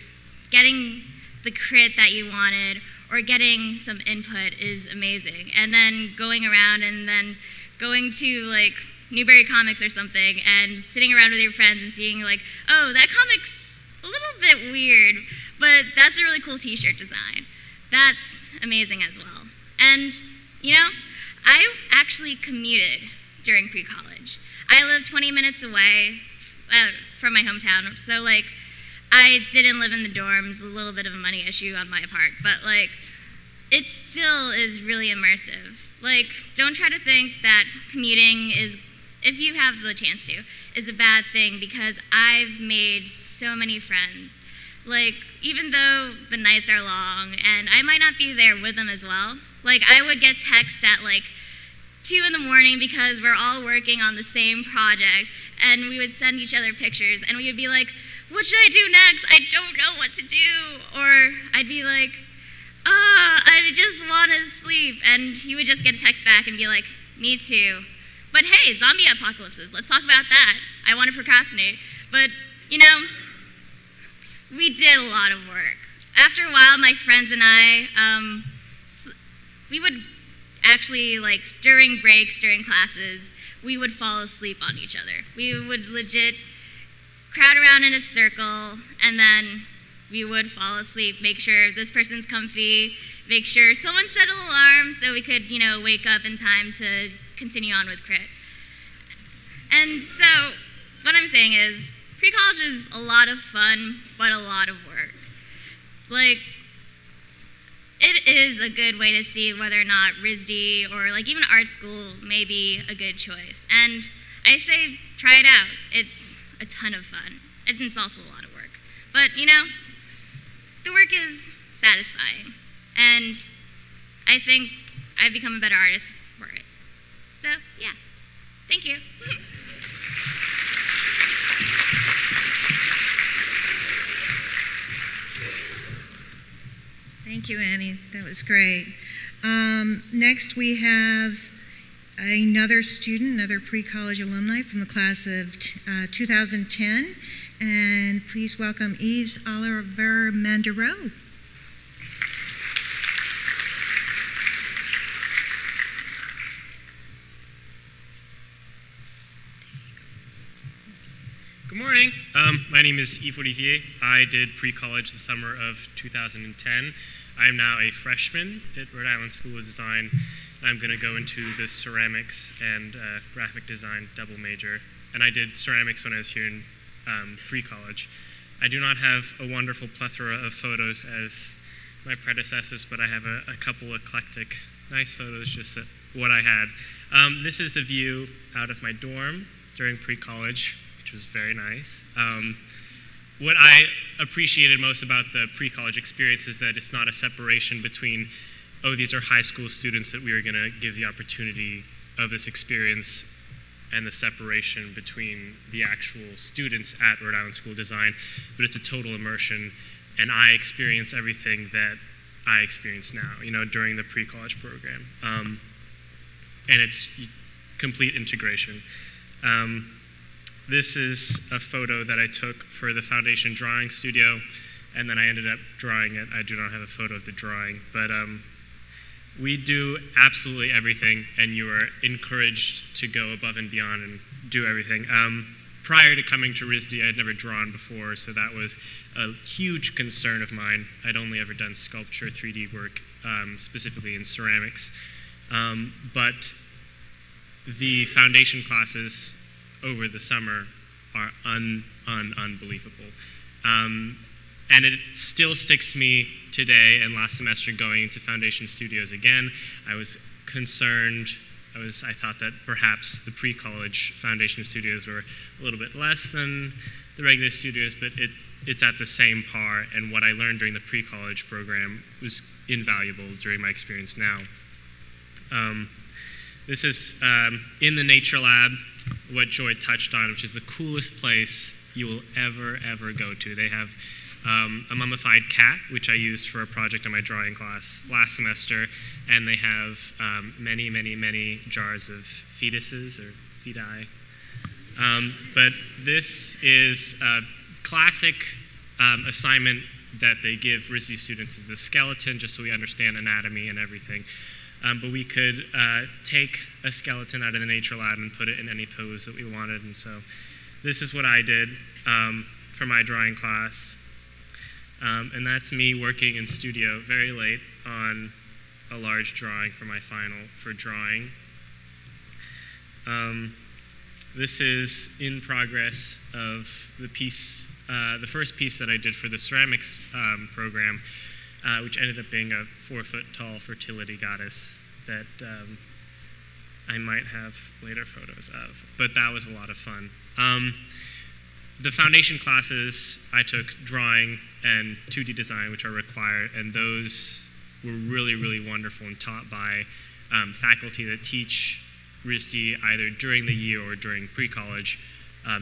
getting the crit that you wanted or getting some input is amazing. And then going around and then going to like Newberry Comics or something and sitting around with your friends and seeing like, oh, that comic's a little bit weird, but that's a really cool t-shirt design. That's amazing as well. And, you know, I actually commuted during pre-college. I lived 20 minutes away from my hometown, so like, I didn't live in the dorms, a little bit of a money issue on my part, but like, it still is really immersive. Like, don't try to think that commuting is, if you have the chance to, is a bad thing, because I've made so many friends. Like, even though the nights are long, and I might not be there with them as well, like, I would get text at like 2 in the morning because we're all working on the same project, and we would send each other pictures, and we would be like, what should I do next? I don't know what to do. Or I'd be like, I just want to sleep. And you would just get a text back and be like, me too. But hey, zombie apocalypses, let's talk about that. I want to procrastinate. But, you know, we did a lot of work. After a while, my friends and I, we would actually, like, during breaks, during classes, we would fall asleep on each other. We would legit crowd around in a circle, and then we would fall asleep, make sure this person's comfy, make sure someone set an alarm so we could, you know, wake up in time to continue on with crit. And so, what I'm saying is, pre-college is a lot of fun, but a lot of work. Like, it is a good way to see whether or not RISD or like even art school may be a good choice. And I say, try it out. It's a ton of fun. And it's also a lot of work. But, you know, the work is satisfying. And I think I've become a better artist for it. So, yeah. Thank you. Thank you, Annie. That was great. Next, we have another student, another pre-college alumni from the class of 2010. And please welcome Yves Oliver Mandareau. Good morning. My name is Yves Olivier. I did pre-college the summer of 2010. I am now a freshman at Rhode Island School of Design. I'm going to go into the ceramics and graphic design double major. And I did ceramics when I was here in pre-college. I do not have a wonderful plethora of photos as my predecessors, but I have a couple eclectic, nice photos, just that what I had. This is the view out of my dorm during pre-college, which was very nice. What I appreciated most about the pre-college experience is that it's not a separation between, oh, these are high school students that we are going to give the opportunity of this experience, and the separation between the actual students at Rhode Island School of Design, but it's a total immersion, and I experience everything that I experience now, you know, during the pre-college program. And it's complete integration. This is a photo that I took for the Foundation Drawing Studio, and then I ended up drawing it. I do not have a photo of the drawing, but we do absolutely everything, and you are encouraged to go above and beyond and do everything. Prior to coming to RISD, I had never drawn before, so that was a huge concern of mine. I'd only ever done sculpture, 3D work, specifically in ceramics. But the foundation classes over the summer are unbelievable. And it still sticks to me today and last semester going into foundation studios again. I was concerned, I thought that perhaps the pre-college foundation studios were a little bit less than the regular studios, but it's at the same par, and what I learned during the pre-college program was invaluable during my experience now. This is in the Nature Lab, what Joy touched on, which is the coolest place you will ever go to. They have a mummified cat, which I used for a project in my drawing class last semester, and they have many jars of fetuses or feti. But this is a classic assignment that they give RISD students is the skeleton, just so we understand anatomy and everything. But we could take a skeleton out of the nature lab and put it in any pose that we wanted. And so this is what I did for my drawing class. And that's me working in studio very late on a large drawing for my final for drawing. This is in progress of the piece, the first piece that I did for the ceramics program, which ended up being a 4-foot-tall fertility goddess that I might have later photos of. But that was a lot of fun. The foundation classes, I took drawing and 2D design, which are required, and those were really wonderful and taught by faculty that teach RISD either during the year or during pre-college,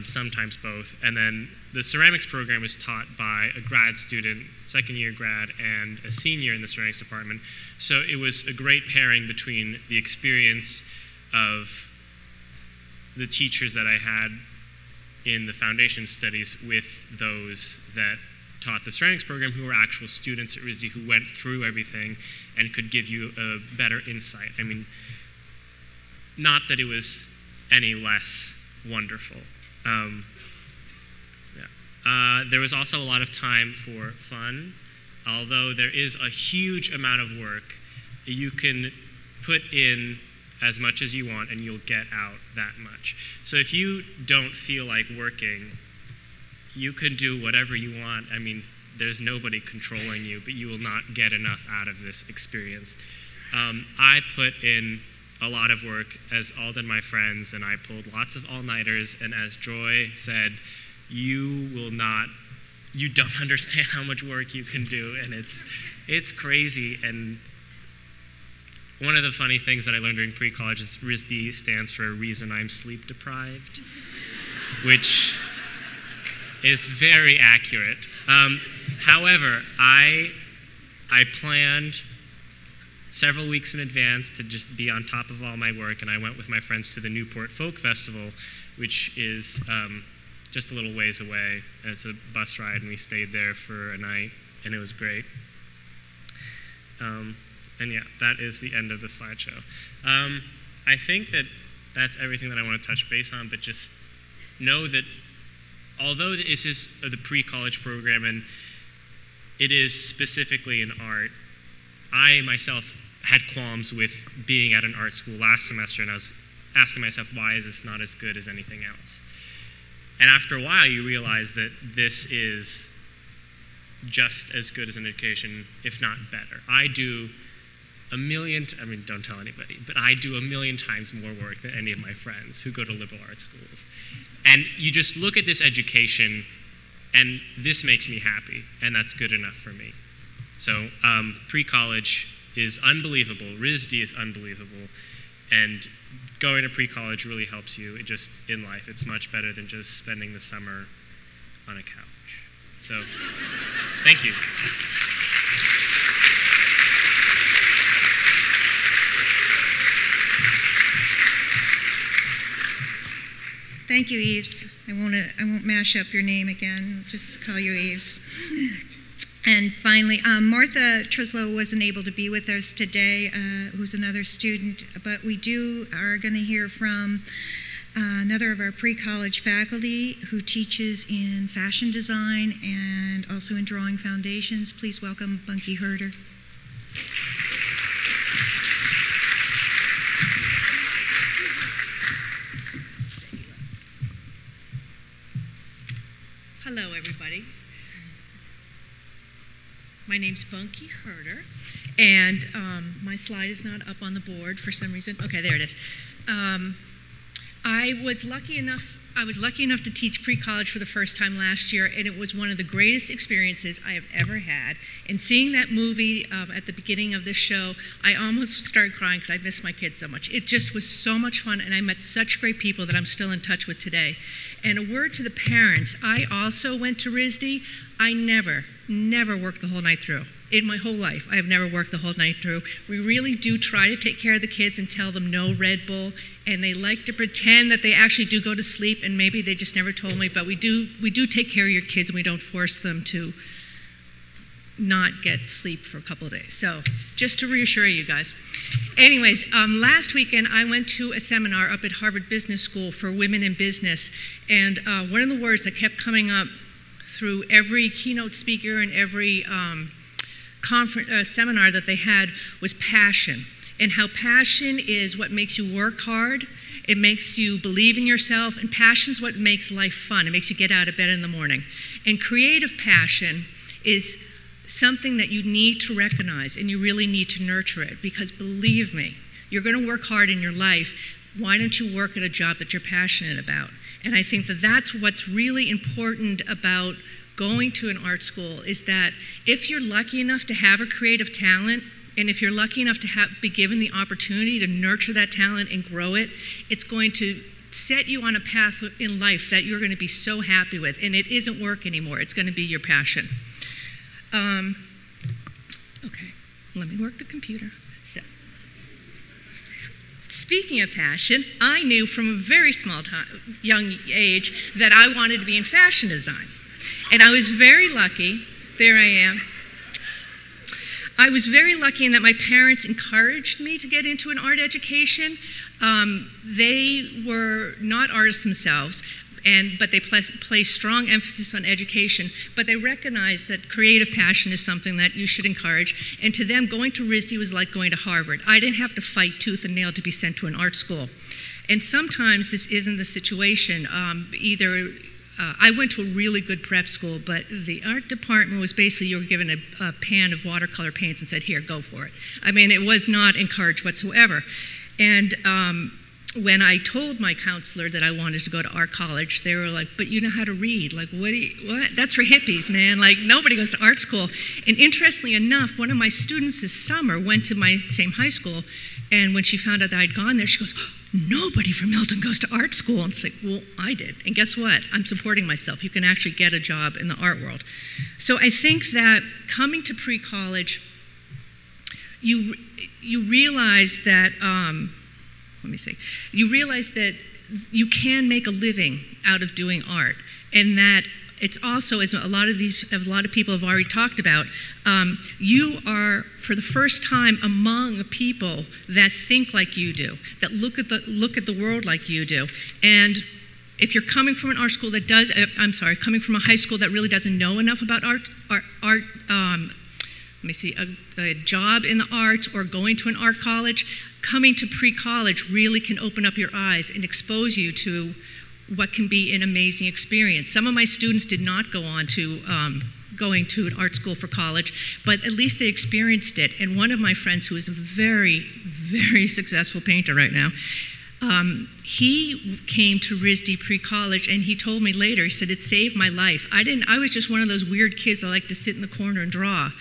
sometimes both. And then the ceramics program is taught by a grad student, second-year grad, and a senior in the ceramics department. So it was a great pairing between the experience of the teachers that I had in the foundation studies with those that taught the ceramics program who were actual students at RISD who went through everything and could give you a better insight. I mean, not that it was any less wonderful. There was also a lot of time for fun. Although there is a huge amount of work, you can put in as much as you want and you'll get out that much. So if you don't feel like working, you can do whatever you want. I mean, there's nobody controlling you, but you will not get enough out of this experience. I put in a lot of work, as all did my friends, and I pulled lots of all-nighters, and as Joy said, you don't understand how much work you can do, and it's crazy. And one of the funny things that I learned during pre-college is RISD stands for Reason I'm Sleep Deprived, which is very accurate. However, I planned several weeks in advance to just be on top of all my work, and I went with my friends to the Newport Folk Festival, which is just a little ways away. And it's a bus ride, and we stayed there for a night, and it was great. And yeah, that is the end of the slideshow. I think that that's everything that I want to touch base on, but just know that although this is the pre-college program and it is specifically in art, I myself had qualms with being at an art school last semester, and I was asking myself, why is this not as good as anything else? And after a while, you realize that this is just as good as an education, if not better. I do don't tell anybody, but I do 1,000,000 times more work than any of my friends who go to liberal arts schools. And you just look at this education, and this makes me happy, and that's good enough for me. So pre-college is unbelievable. RISD is unbelievable. And going to pre-college really helps you just in life. It's much better than just spending the summer on a couch. So thank you. Thank you, Yves. I won't mash up your name again. Just call you Yves. And finally, Martha Trislow wasn't able to be with us today, who's another student, but we are going to hear from another of our pre-college faculty who teaches in fashion design and also in drawing foundations. Please welcome Bunky Herder. Hello, everybody. My name's Bunky Herder, and my slide is not up on the board for some reason. Okay, there it is. I was lucky enough I was lucky enough to teach pre-college for the first time last year, and it was one of the greatest experiences I have ever had. And seeing that movie at the beginning of the show, I almost started crying because I miss my kids so much. It just was so much fun, and I met such great people that I'm still in touch with today. And a word to the parents, I also went to RISD. I never worked the whole night through. In my whole life, I have never worked the whole night through. We really do try to take care of the kids and tell them no Red Bull, and they like to pretend that they actually do go to sleep, and maybe they just never told me, but we do take care of your kids, and we don't force them to not get sleep for a couple of days. So just to reassure you guys. Anyways, last weekend I went to a seminar up at Harvard Business School for women in business, and one of the words that kept coming up through every keynote speaker and every seminar that they had was passion, and how passion is what makes you work hard, it makes you believe in yourself, and passion is what makes life fun. It makes you get out of bed in the morning. And creative passion is something that you need to recognize, and you really need to nurture it, because believe me, you're going to work hard in your life. Why don't you work at a job that you're passionate about? And I think that that's what's really important about going to an art school, is that if you're lucky enough to have a creative talent, and if you're lucky enough to be given the opportunity to nurture that talent and grow it, it's going to set you on a path in life that you're going to be so happy with. And it isn't work anymore. It's going to be your passion. Okay, let me work the computer. So, speaking of passion, I knew from a very young age that I wanted to be in fashion design. And I was very lucky, there I am. I was very lucky in that my parents encouraged me to get into an art education. They were not artists themselves, but they place strong emphasis on education, but they recognized that creative passion is something that you should encourage. And to them, going to RISD was like going to Harvard. I didn't have to fight tooth and nail to be sent to an art school. And sometimes this isn't the situation. I went to a really good prep school, but the art department was basically, you were given a pan of watercolor paints and said, here, go for it. I mean, it was not encouraged whatsoever. And when I told my counselor that I wanted to go to art college, they were like, but you know how to read. Like, what? That's for hippies, man. Like, nobody goes to art school. And interestingly enough, one of my students this summer went to my same high school, and when she found out that I'd gone there, she goes, nobody from Milton goes to art school. And it's like, well, I did. And guess what? I'm supporting myself. You can actually get a job in the art world. So I think that coming to pre-college, you realize that, you realize that you can make a living out of doing art. And that it's also, as a lot of people have already talked about, you are, for the first time, among people that think like you do, that look at the world like you do. And if you're coming from an art school that coming from a high school that really doesn't know enough about art, a job in the arts or going to an art college, coming to pre-college really can open up your eyes and expose you to what can be an amazing experience. Some of my students did not go on to going to an art school for college, but at least they experienced it. And one of my friends, who is a very, very successful painter right now, he came to RISD pre-college, and he told me later, he said, it saved my life. I was just one of those weird kids that liked to sit in the corner and draw.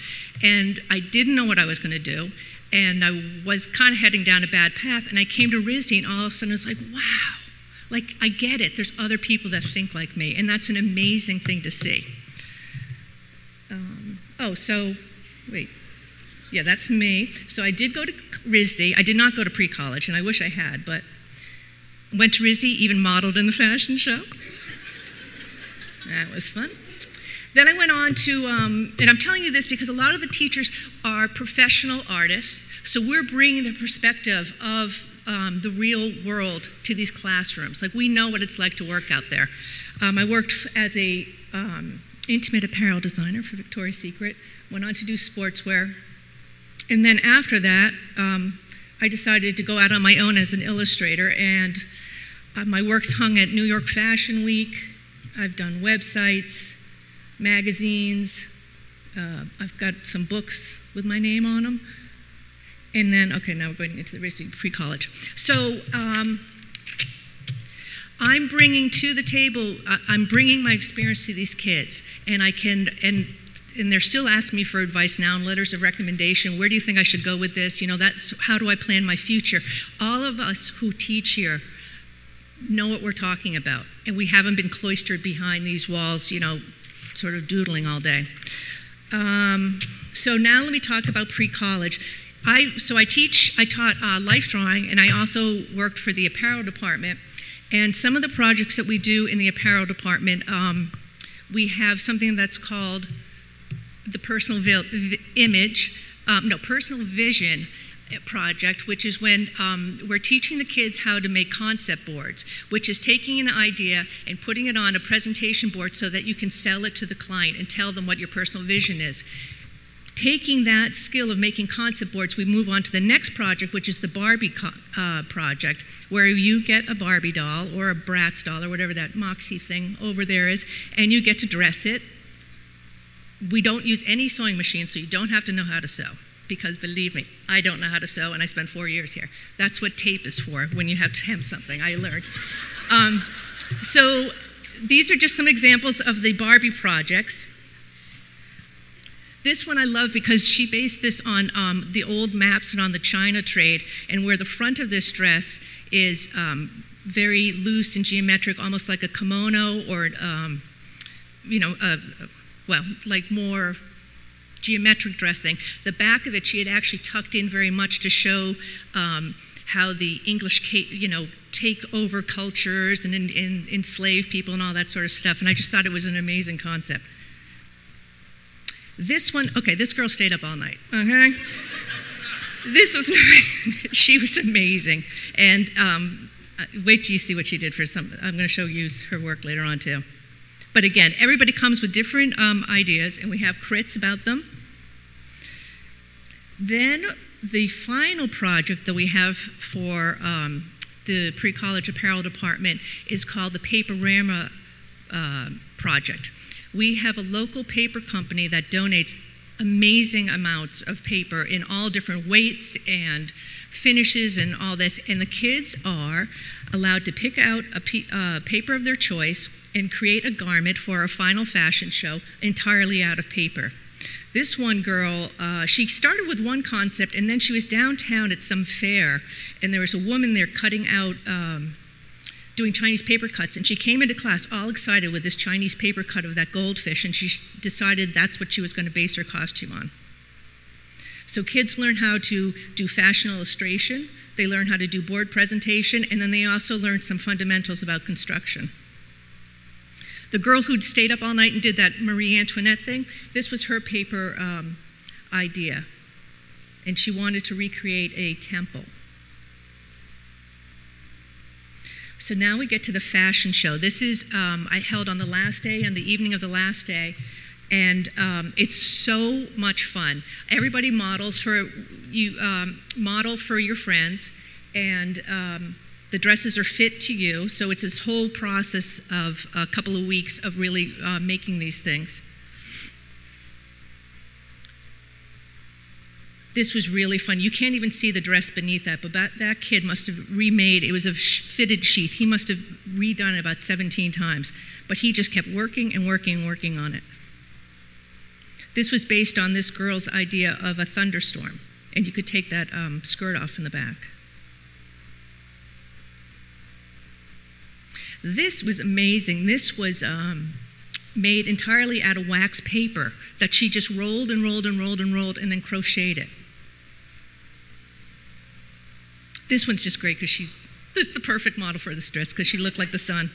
And I didn't know what I was going to do. And I was kind of heading down a bad path. And I came to RISD, and all of a sudden I was like, wow. Like, I get it. There's other people that think like me, and that's an amazing thing to see. Yeah, that's me. So I did go to RISD. I did not go to pre-college, and I wish I had, but went to RISD, even modeled in the fashion show. That was fun. Then I went on to, and I'm telling you this because a lot of the teachers are professional artists, so we're bringing the perspective of the real world to these classrooms. Like, we know what it's like to work out there. I worked as a intimate apparel designer for Victoria's Secret, went on to do sportswear, and then after that, I decided to go out on my own as an illustrator, and my work's hung at New York Fashion Week. I've done websites, magazines, I've got some books with my name on them. And then, okay, now we're going into the RISD pre-college. So I'm bringing to the table, I'm bringing my experience to these kids, and and they're still asking me for advice now and letters of recommendation. Where do you think I should go with this? You know, that's how do I plan my future? All of us who teach here know what we're talking about, and we haven't been cloistered behind these walls, you know, sort of doodling all day. So now let me talk about pre-college. I taught life drawing, and I also worked for the apparel department. And some of the projects that we do in the apparel department, we have something that's called the personal vision project, which is when we're teaching the kids how to make concept boards, which is taking an idea and putting it on a presentation board so that you can sell it to the client and tell them what your personal vision is. Taking that skill of making concept boards, we move on to the next project, which is the Barbie project, where you get a Barbie doll or a Bratz doll or whatever that Moxie thing over there is, and you get to dress it. We don't use any sewing machine, so you don't have to know how to sew, because believe me, I don't know how to sew, and I spent 4 years here. That's what tape is for, when you have to hem something, I learned. So these are just some examples of the Barbie projects. This one I love because she based this on the old maps and on the China trade, and where the front of this dress is very loose and geometric, almost like a kimono or, you know, well, like more geometric dressing. The back of it, she had actually tucked in very much to show how the English, you know, take over cultures and enslave people and all that sort of stuff. And I just thought it was an amazing concept. This one, okay, this girl stayed up all night, okay? This was, she was amazing. And wait till you see what she did for some, I'm gonna show you her work later on too. But again, everybody comes with different ideas, and we have crits about them. Then the final project that we have for the pre-college apparel department is called the Paperama project. We have a local paper company that donates amazing amounts of paper in all different weights and finishes and all this, and the kids are allowed to pick out a paper of their choice and create a garment for a final fashion show entirely out of paper. This one girl, she started with one concept, and then she was downtown at some fair, and there was a woman there cutting out, doing Chinese paper cuts, and she came into class all excited with this Chinese paper cut of that goldfish, and she decided that's what she was going to base her costume on. So kids learn how to do fashion illustration, they learn how to do board presentation, and then they also learn some fundamentals about construction. The girl who'd stayed up all night and did that Marie Antoinette thing, this was her paper idea, and she wanted to recreate a temple. So now we get to the fashion show. This is, I held on the last day, on the evening of the last day, and it's so much fun. Everybody models for, you model for your friends, and the dresses are fit to you, so it's this whole process of a couple of weeks of really making these things. This was really fun. You can't even see the dress beneath that, but that kid must have remade, it was a fitted sheath. He must have redone it about 17 times, but he just kept working and working and working on it. This was based on this girl's idea of a thunderstorm, and you could take that skirt off in the back. This was amazing. This was made entirely out of wax paper that she just rolled and rolled and rolled and rolled and then crocheted it. This one's just great because this is the perfect model for this dress because she looked like the sun.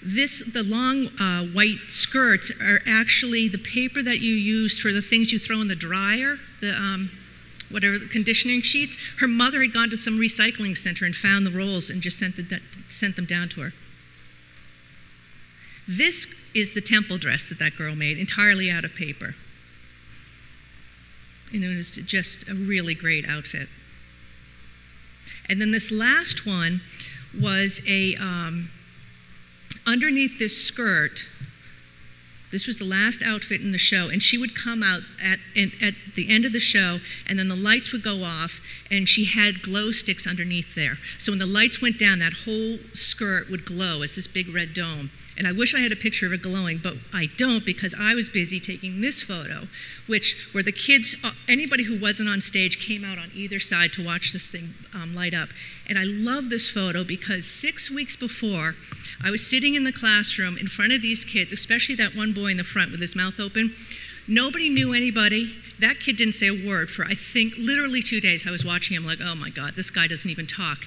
The long white skirts are actually the paper that you use for the things you throw in the dryer, the whatever, the conditioning sheets. Her mother had gone to some recycling center and found the rolls and just sent them down to her. This is the temple dress that girl made, entirely out of paper. And it was just a really great outfit. And then this last one was a, underneath this skirt, This was the last outfit in the show, and she would come out at the end of the show, and then the lights would go off, and she had glow sticks underneath there. So when the lights went down, that whole skirt would glow as this big red dome. And I wish I had a picture of it glowing, but I don't, because I was busy taking this photo, where the kids, anybody who wasn't on stage came out on either side to watch this thing light up. And I love this photo because 6 weeks before, I was sitting in the classroom in front of these kids, especially that one boy in the front with his mouth open. Nobody knew anybody. That kid didn't say a word for, I think, literally 2 days. I was watching him like, oh my God, this guy doesn't even talk.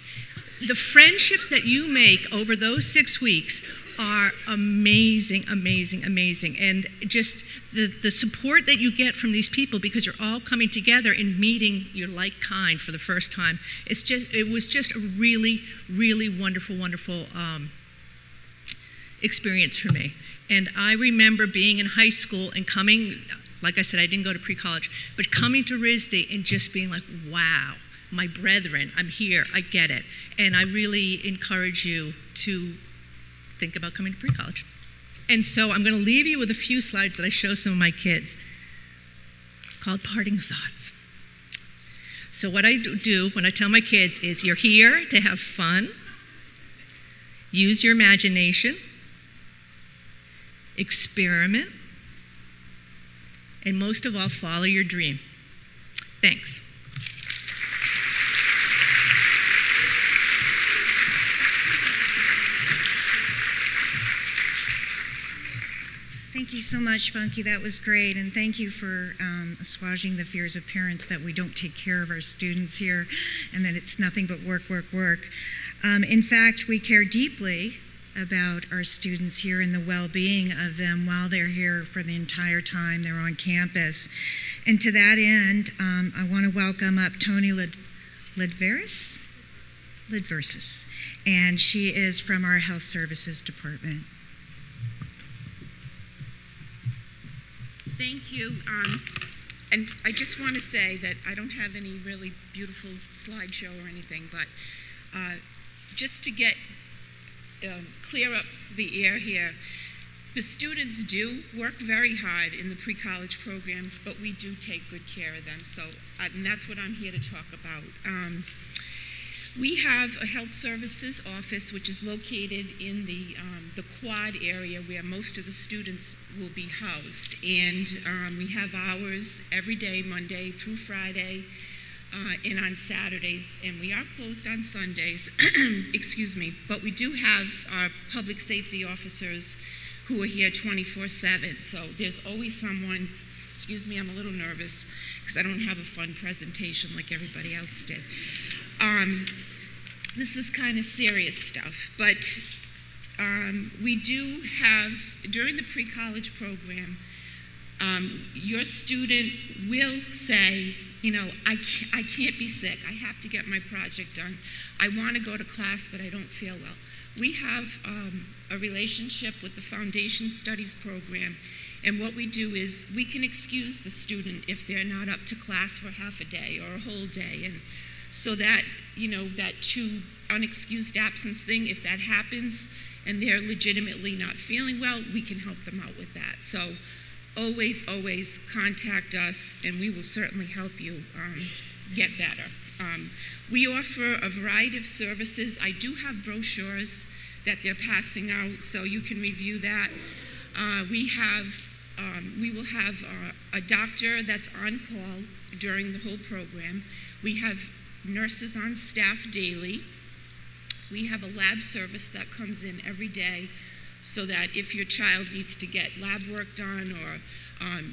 The friendships that you make over those 6 weeks are amazing, amazing, amazing. And just the support that you get from these people, because you're all coming together and meeting your like kind for the first time. It was just a really, really wonderful, wonderful experience for me. And I remember being in high school and coming, like I said, I didn't go to pre-college, but coming to RISD and just being like, wow, my brethren, I'm here, I get it. And I really encourage you to think about coming to pre-college. And so I'm going to leave you with a few slides that I show some of my kids called Parting Thoughts. So what I do when I tell my kids is, you're here to have fun, use your imagination, experiment, and most of all, follow your dream. Thanks. Thank you so much, Bunky. That was great. And thank you for assuaging the fears of parents that we don't take care of our students here and that it's nothing but work, work, work. In fact, we care deeply about our students here and the well-being of them while they're here for the entire time they're on campus. And to that end, I want to welcome up Tony Lidversis, and she is from our Health Services Department. Thank you. And I just want to say that I don't have any really beautiful slideshow or anything, but just to get clear up the air here, the students do work very hard in the pre-college program, but we do take good care of them. So, and that's what I'm here to talk about. We have a health services office which is located in the quad area where most of the students will be housed. And we have hours every day, Monday through Friday, and on Saturdays. And we are closed on Sundays, excuse me. But we do have our public safety officers who are here 24/7. So there's always someone, excuse me, I'm a little nervous because I don't have a fun presentation like everybody else did. This is kind of serious stuff, but we do have, during the pre-college program, your student will say, you know, I can't be sick, I have to get my project done. I want to go to class, but I don't feel well. We have a relationship with the Foundation Studies program, and what we do is we can excuse the student if they're not up to class for half a day or a whole day, and so that, you know, that two unexcused absence thing, if that happens and they're legitimately not feeling well, we can help them out with that. So always, always contact us and we will certainly help you get better. We offer a variety of services. I do have brochures that they're passing out, so you can review that. We will have a doctor that's on call during the whole program. We have nurses on staff daily. We have a lab service that comes in every day so that if your child needs to get lab work done or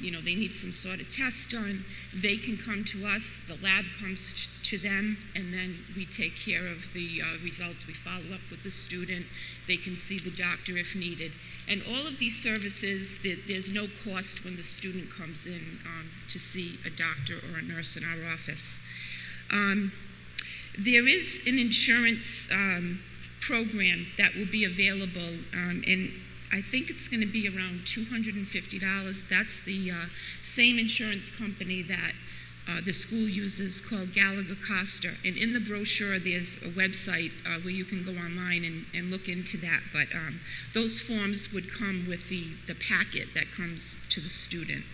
you know, they need some sort of test done, they can come to us, the lab comes to them, and then we take care of the results. We follow up with the student. They can see the doctor if needed. And all of these services, there's no cost when the student comes in to see a doctor or a nurse in our office. There is an insurance program that will be available, and I think it's going to be around $250. That's the same insurance company that the school uses called Gallagher Coster. And in the brochure, there's a website where you can go online and look into that. But those forms would come with the packet that comes to the student.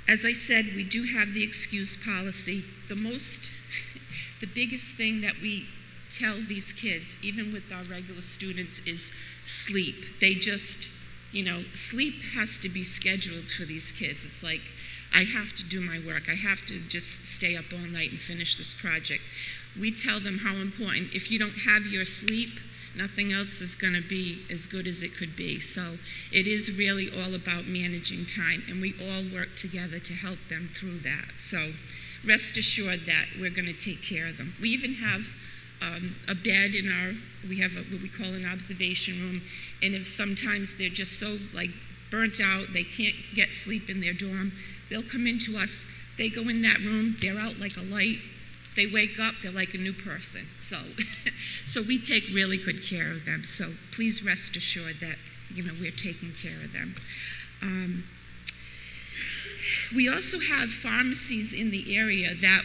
As I said, we do have the excuse policy. The biggest thing that we tell these kids, even with our regular students, is sleep. They just, sleep has to be scheduled for these kids. It's like, I have to do my work. I have to just stay up all night and finish this project. We tell them how important, if you don't have your sleep, nothing else is going to be as good as it could be. So it is really all about managing time, and we all work together to help them through that. So rest assured that we're going to take care of them. We even have a bed we have what we call an observation room, and if sometimes they're just so burnt out, they can't get sleep in their dorm, they'll come into us, they go in that room, they're out like a light, they wake up, they're like a new person. So we take really good care of them. So please rest assured that we're taking care of them. We also have pharmacies in the area that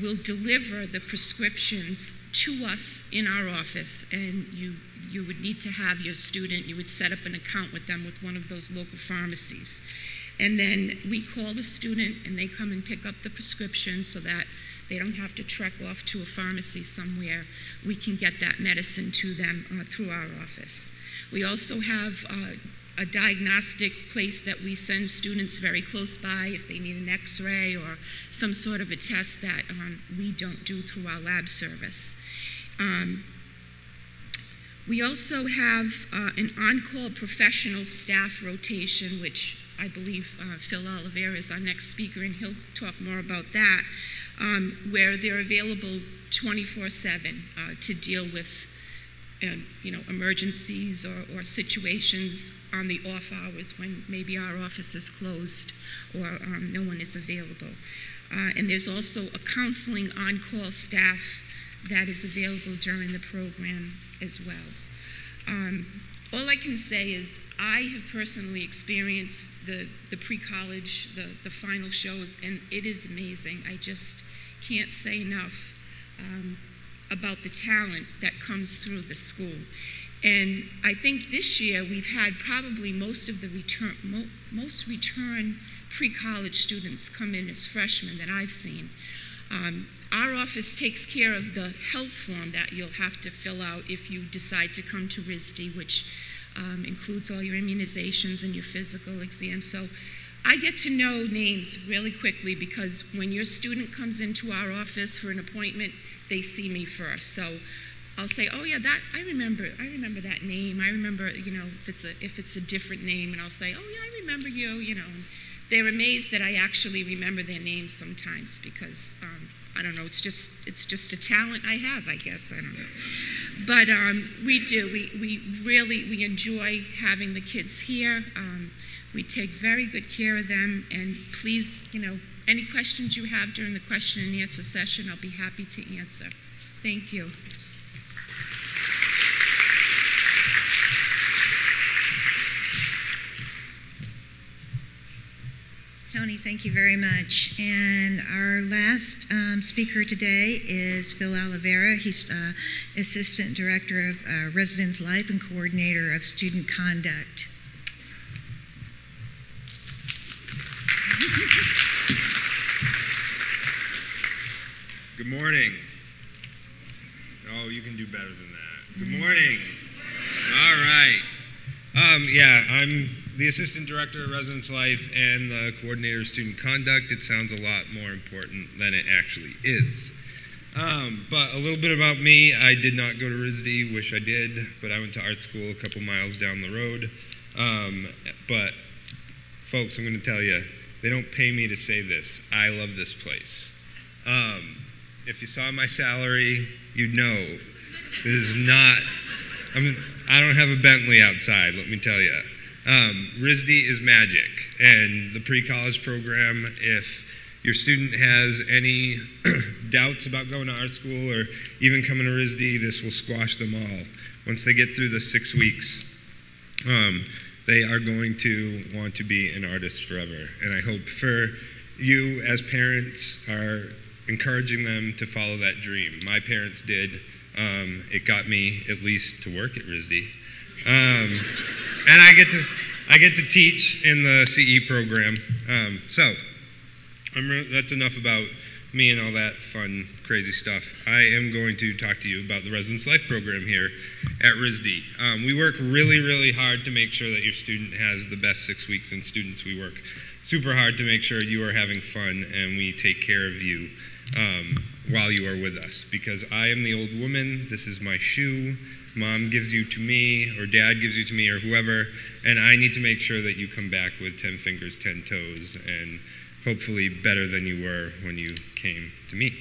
will deliver the prescriptions to us in our office, and you would need to have your student, you would set up an account with them with one of those local pharmacies. And then we call the student and they come and pick up the prescription so that they don't have to trek off to a pharmacy somewhere. We can get that medicine to them through our office. We also have a diagnostic place that we send students very close by if they need an x-ray or some sort of a test that we don't do through our lab service. We also have an on-call professional staff rotation, which I believe Phil Oliveira is our next speaker, and he'll talk more about that, where they're available 24/7 to deal with emergencies or situations on the off hours when maybe our office is closed or no one is available. And there's also a counseling on-call staff that is available during the program as well. All I can say is I have personally experienced the pre-college, the final shows, and it is amazing. I just can't say enough about the talent that comes through the school. And I think this year we've had probably most return pre-college students come in as freshmen that I've seen. Our office takes care of the health form that you'll have to fill out if you decide to come to RISD, which includes all your immunizations and your physical exams. So I get to know names really quickly because when your student comes into our office for an appointment, they see me first. So I'll say, oh yeah, I remember that name. I remember, if it's a different name, and I'll say, oh yeah, I remember you, And they're amazed that I actually remember their names sometimes because I don't know, it's just a talent I have, I guess, I don't know. But we do, we enjoy having the kids here. We take very good care of them, and please, any questions you have during the question and answer session, I'll be happy to answer. Thank you. Tony, thank you very much. And our last speaker today is Phil Oliveira. He's Assistant Director of Residence Life and Coordinator of Student Conduct. Good morning. Oh, you can do better than that. Good morning. All right. Yeah, I'm the Assistant Director of Residence Life and the Coordinator of Student Conduct. It sounds a lot more important than it actually is. But a little bit about me. I did not go to RISD, wish I did, but I went to art school a couple miles down the road. But folks, I'm going to tell you, they don't pay me to say this. I love this place. If you saw my salary, you'd know this is not, I don't have a Bentley outside, let me tell you. RISD is magic, and the pre-college program, if your student has any doubts about going to art school or even coming to RISD, this will squash them all once they get through the 6 weeks. they are going to want to be an artist forever. And I hope for you as parents are encouraging them to follow that dream. My parents did. It got me at least to work at RISD. And I get to teach in the CE program. So that's enough about me and all that fun, crazy stuff. I am going to talk to you about the Residence Life program here at RISD. We work really, really hard to make sure that your student has the best 6 weeks, and students, we work super hard to make sure you are having fun and we take care of you while you are with us. Because I am the old woman, this is my shoe, mom gives you to me, or dad gives you to me, or whoever, and I need to make sure that you come back with 10 fingers, 10 toes, and hopefully better than you were when you came to me.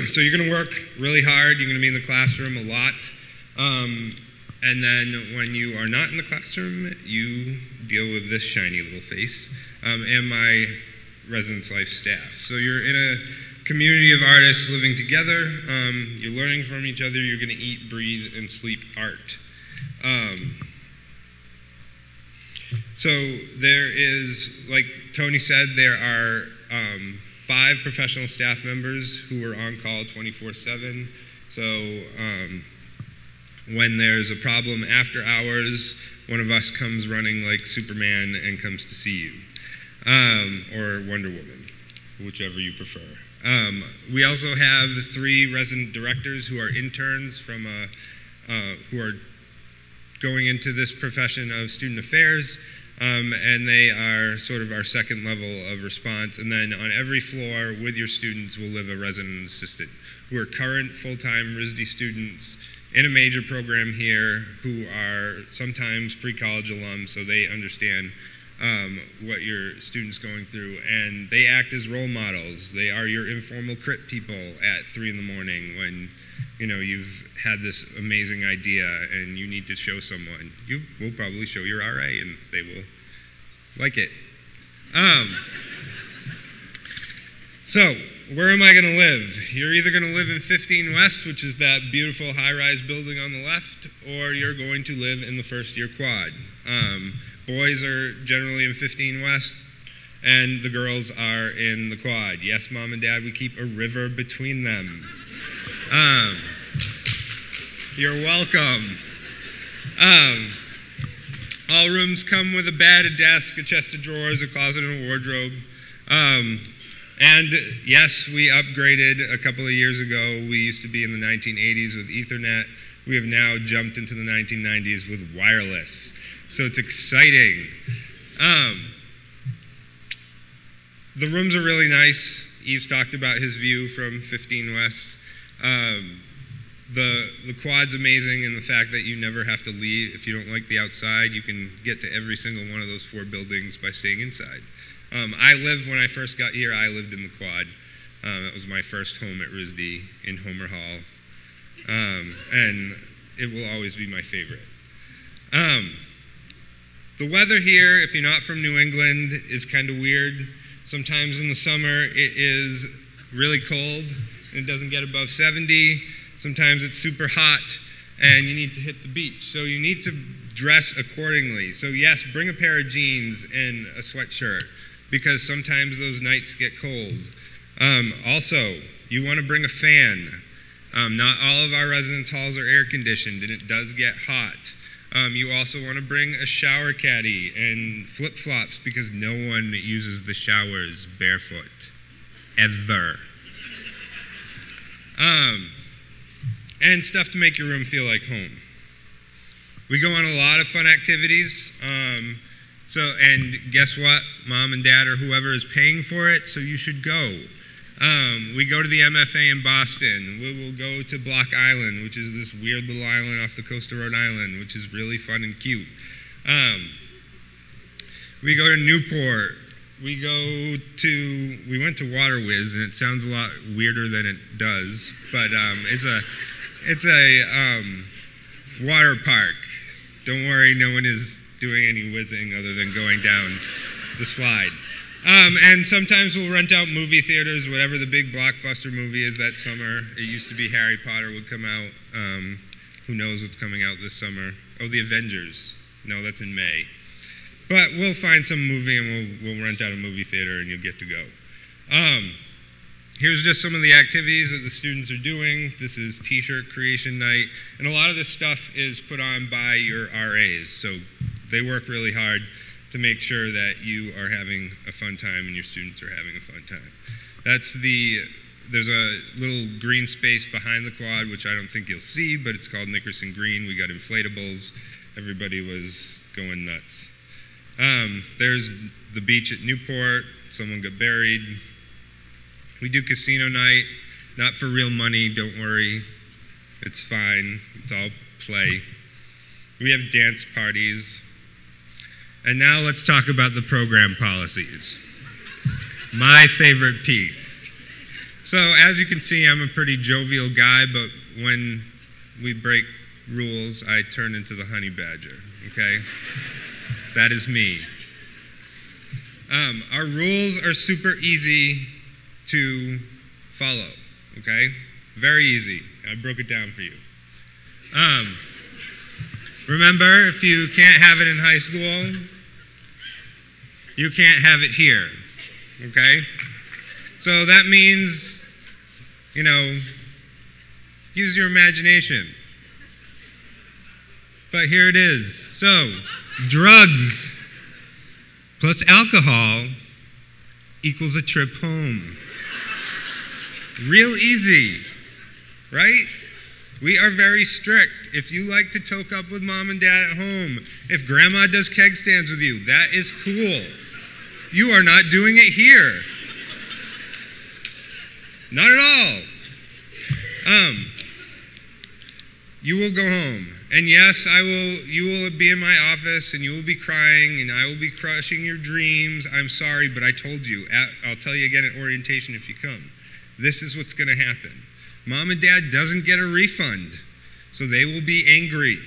So you're going to work really hard. You're going to be in the classroom a lot. And then when you are not in the classroom, you deal with this shiny little face and my Residence Life staff. So you're in a community of artists living together. You're learning from each other. You're going to eat, breathe, and sleep art. So there is, like Tony said, there are 5 professional staff members who are on call 24/7. So when there's a problem after hours, one of us comes running like Superman and comes to see you, or Wonder Woman, whichever you prefer. We also have 3 resident directors who are interns from who are going into this profession of student affairs. And they are sort of our second level of response. And then on every floor with your students will live a resident assistant who are current full-time RISD students in a major program here who are sometimes pre-college alums, so they understand what your student's going through. And they act as role models. They are your informal crit people at 3 in the morning when you've had this amazing idea and you need to show someone. You will probably show your RA and they will like it. So, where am I going to live? You're either going to live in 15 West, which is that beautiful high-rise building on the left, or you're going to live in the first-year quad. Boys are generally in 15 West, and the girls are in the quad. Yes, Mom and Dad, we keep a river between them. You're welcome. All rooms come with a bed, a desk, a chest of drawers, a closet, and a wardrobe. And yes, we upgraded a couple of years ago. We used to be in the 1980s with Ethernet. We have now jumped into the 1990s with wireless. So it's exciting. The rooms are really nice. Eve's talked about his view from 15 West. The quad's amazing in the fact that you never have to leave. If you don't like the outside, you can get to every single one of those 4 buildings by staying inside. When I first got here, I lived in the quad. That was my first home at RISD in Homer Hall. And it will always be my favorite. The weather here, if you're not from New England, is kind of weird. Sometimes in the summer, it is really cold and it doesn't get above 70. Sometimes it's super hot and you need to hit the beach. So you need to dress accordingly. So yes, bring a pair of jeans and a sweatshirt because sometimes those nights get cold. Also, you want to bring a fan. Not all of our residence halls are air conditioned and it does get hot. You also want to bring a shower caddy and flip-flops because no one uses the showers barefoot, ever. And stuff to make your room feel like home. We go on a lot of fun activities. And guess what? Mom and Dad or whoever is paying for it, so you should go. We go to the MFA in Boston. We will go to Block Island, which is this weird little island off the coast of Rhode Island, which is really fun and cute. We go to Newport. We went to Water Whiz, and it sounds a lot weirder than it does, but it's a water park. Don't worry, no one is doing any whizzing other than going down the slide. And sometimes we'll rent out movie theaters, whatever the big blockbuster movie is that summer. It used to be Harry Potter would come out. Who knows what's coming out this summer? Oh, The Avengers. No, that's in May. But we'll find some movie and we'll rent out a movie theater and you'll get to go. Here's just some of the activities that the students are doing. This is t-shirt creation night. And a lot of this stuff is put on by your RAs. So they work really hard to make sure that you are having a fun time and your students are having a fun time. There's a little green space behind the quad, which I don't think you'll see, but it's called Nickerson Green. We got inflatables. Everybody was going nuts. There's the beach at Newport. Someone got buried. We do casino night, not for real money, don't worry. It's fine, it's all play. We have dance parties. And now let's talk about the program policies. My favorite piece. So as you can see, I'm a pretty jovial guy, but when we break rules, I turn into the honey badger, okay? That is me. Our rules are super easy to follow, okay? Very easy. I broke it down for you. Remember, if you can't have it in high school, you can't have it here, okay? So that means, use your imagination. But here it is. So, drugs plus alcohol equals a trip home. Real easy, right? We are very strict. If you like to toke up with mom and dad at home, if grandma does keg stands with you, that is cool. You are not doing it here. Not at all. You will go home. And yes, you will be in my office and you will be crying and I will be crushing your dreams. I'm sorry, but I told you. I'll tell you again at orientation if you come. This is what's going to happen. Mom and dad doesn't get a refund, so they will be angry.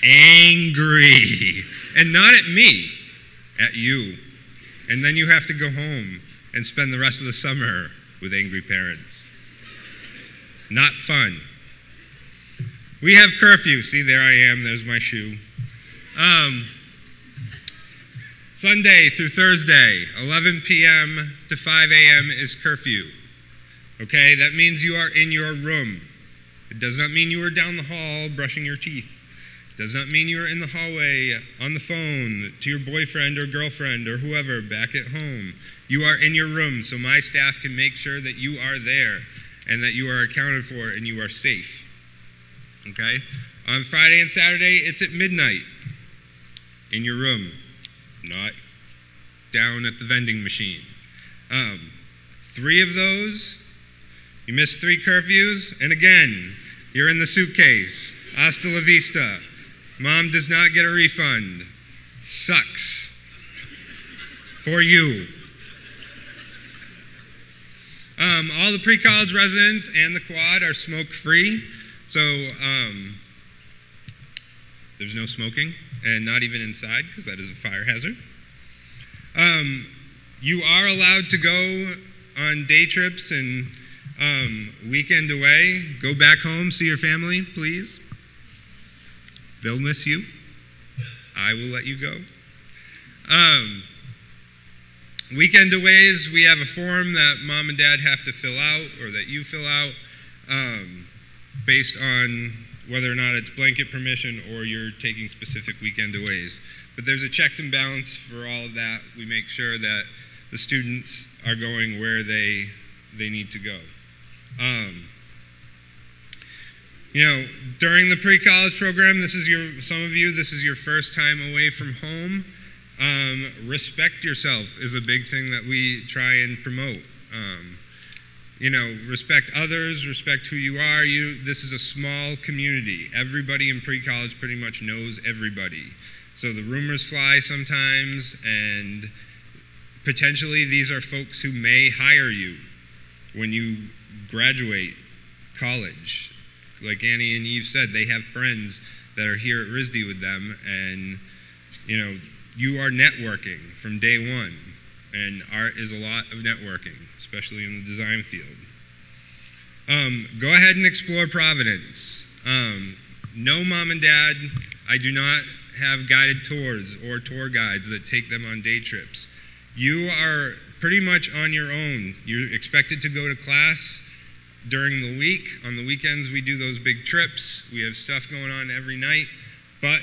Angry. And not at me, at you. And then you have to go home and spend the rest of the summer with angry parents. Not fun. We have curfew. See, there I am. There's my shoe. Sunday through Thursday, 11 p.m. to 5 a.m. is curfew. Okay, that means you are in your room. It does not mean you are down the hall brushing your teeth. It does not mean you are in the hallway on the phone to your boyfriend or girlfriend or whoever back at home. You are in your room, so my staff can make sure that you are there and that you are accounted for and you are safe. Okay? On Friday and Saturday, it's at midnight in your room, not down at the vending machine. 3 of those, you missed 3 curfews, and again, you're in the suitcase. Hasta la vista. Mom does not get a refund. Sucks. For you. All the pre-college residents and the quad are smoke-free, so there's no smoking, and not even inside, because that is a fire hazard. You are allowed to go on day trips and weekend away. Go back home, see your family, please. They'll miss you. I will let you go. Weekend aways, we have a form that mom and dad have to fill out, or that you fill out, based on whether or not it's blanket permission or you're taking specific weekend aways. But there's a checks and balance for all of that. We make sure that the students are going where they need to go. During the pre-college program, some of you, this is your first time away from home. Respect yourself is a big thing that we try and promote. Respect others, respect who you are. This is a small community. Everybody in pre-college pretty much knows everybody. So the rumors fly sometimes, and potentially these are folks who may hire you when you graduate college. Like Annie and Eve said, they have friends that are here at RISD with them, and you are networking from day one, and art is a lot of networking, especially in the design field. Go ahead and explore Providence. No, mom and dad, I do not have guided tours or tour guides that take them on day trips. You are pretty much on your own. You're expected to go to class during the week. On the weekends, we do those big trips. We have stuff going on every night, but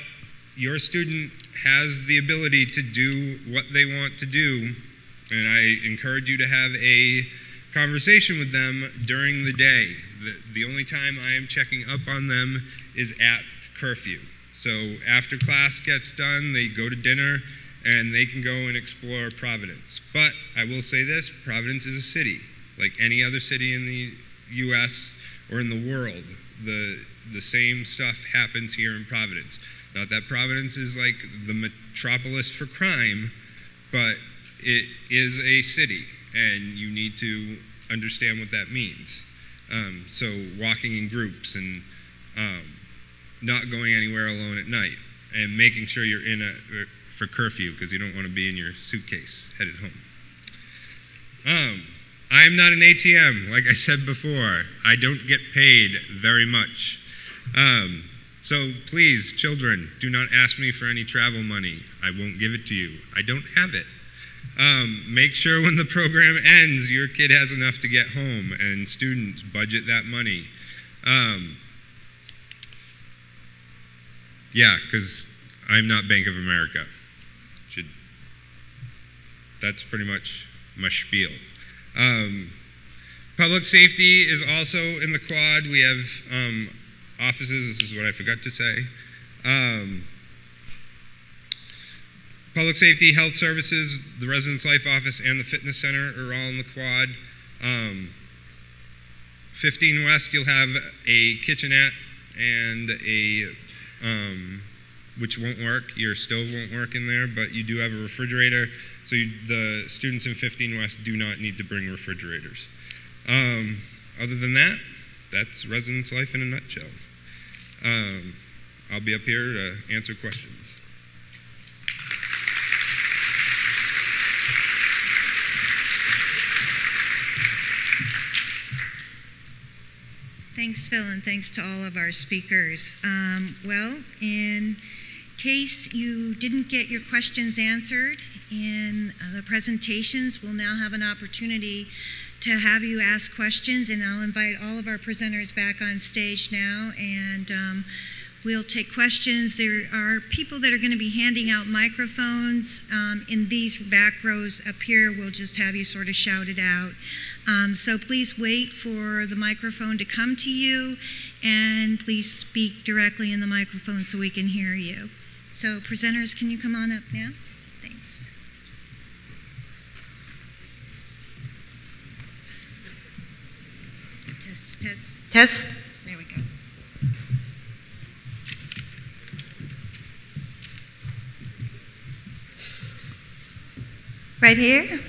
your student has the ability to do what they want to do, and I encourage you to have a conversation with them during the day. The only time I am checking up on them is at curfew. So after class gets done, they go to dinner and they can go and explore Providence. But I will say this, Providence is a city, like any other city in the US or in the world. The same stuff happens here in Providence. Not that Providence is like the metropolis for crime, but it is a city, and you need to understand what that means. So walking in groups and not going anywhere alone at night, and making sure you're in for curfew, because you don't want to be in your suitcase headed home. I'm not an ATM, like I said before. I don't get paid very much. So please, children, do not ask me for any travel money. I won't give it to you. I don't have it. Make sure when the program ends, your kid has enough to get home, and students budget that money. Yeah, because I'm not Bank of America. That's pretty much my spiel. Public safety is also in the quad. We have offices, this is what I forgot to say. Public safety, health services, the residence life office, and the fitness center are all in the quad. 15 West, you'll have a kitchenette and a, which won't work, your stove won't work in there, but you do have a refrigerator, so the students in 15 West do not need to bring refrigerators. Other than that, that's residence life in a nutshell. I'll be up here to answer questions. Thanks, Phil, and thanks to all of our speakers. Well, in case you didn't get your questions answered in the presentations, we'll now have an opportunity to have you ask questions, and I'll invite all of our presenters back on stage now, and we'll take questions. There are people that are going to be handing out microphones in these back rows up here. We'll just have you sort of shout it out. So please wait for the microphone to come to you, and please speak directly in the microphone so we can hear you. So presenters, can you come on up now? Thanks. Test, test. Test. There we go. Right here.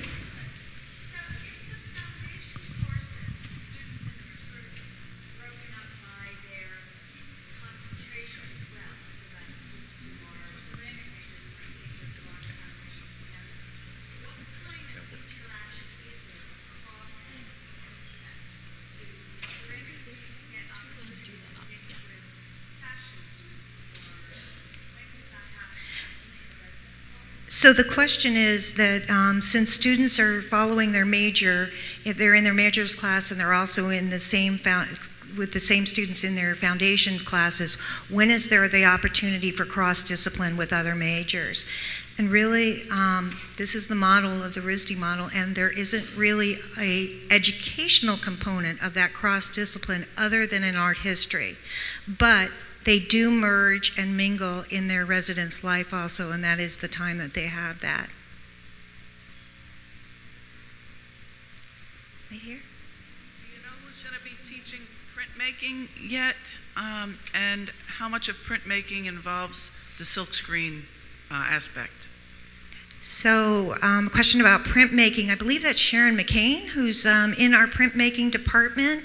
So the question is that since students are following their major, if they're in their majors class and they're also in the same with the same students in their foundations classes, when is there the opportunity for cross-discipline with other majors? And really, this is the model of the RISD model, and there isn't really a educational component of that cross-discipline other than in art history. But they do merge and mingle in their residence life also, and that is the time that they have that. Right here. Do you know who's going to be teaching printmaking yet? And how much of printmaking involves the silkscreen aspect? So a question about printmaking. I believe that's Sharon McCain, who's in our printmaking department.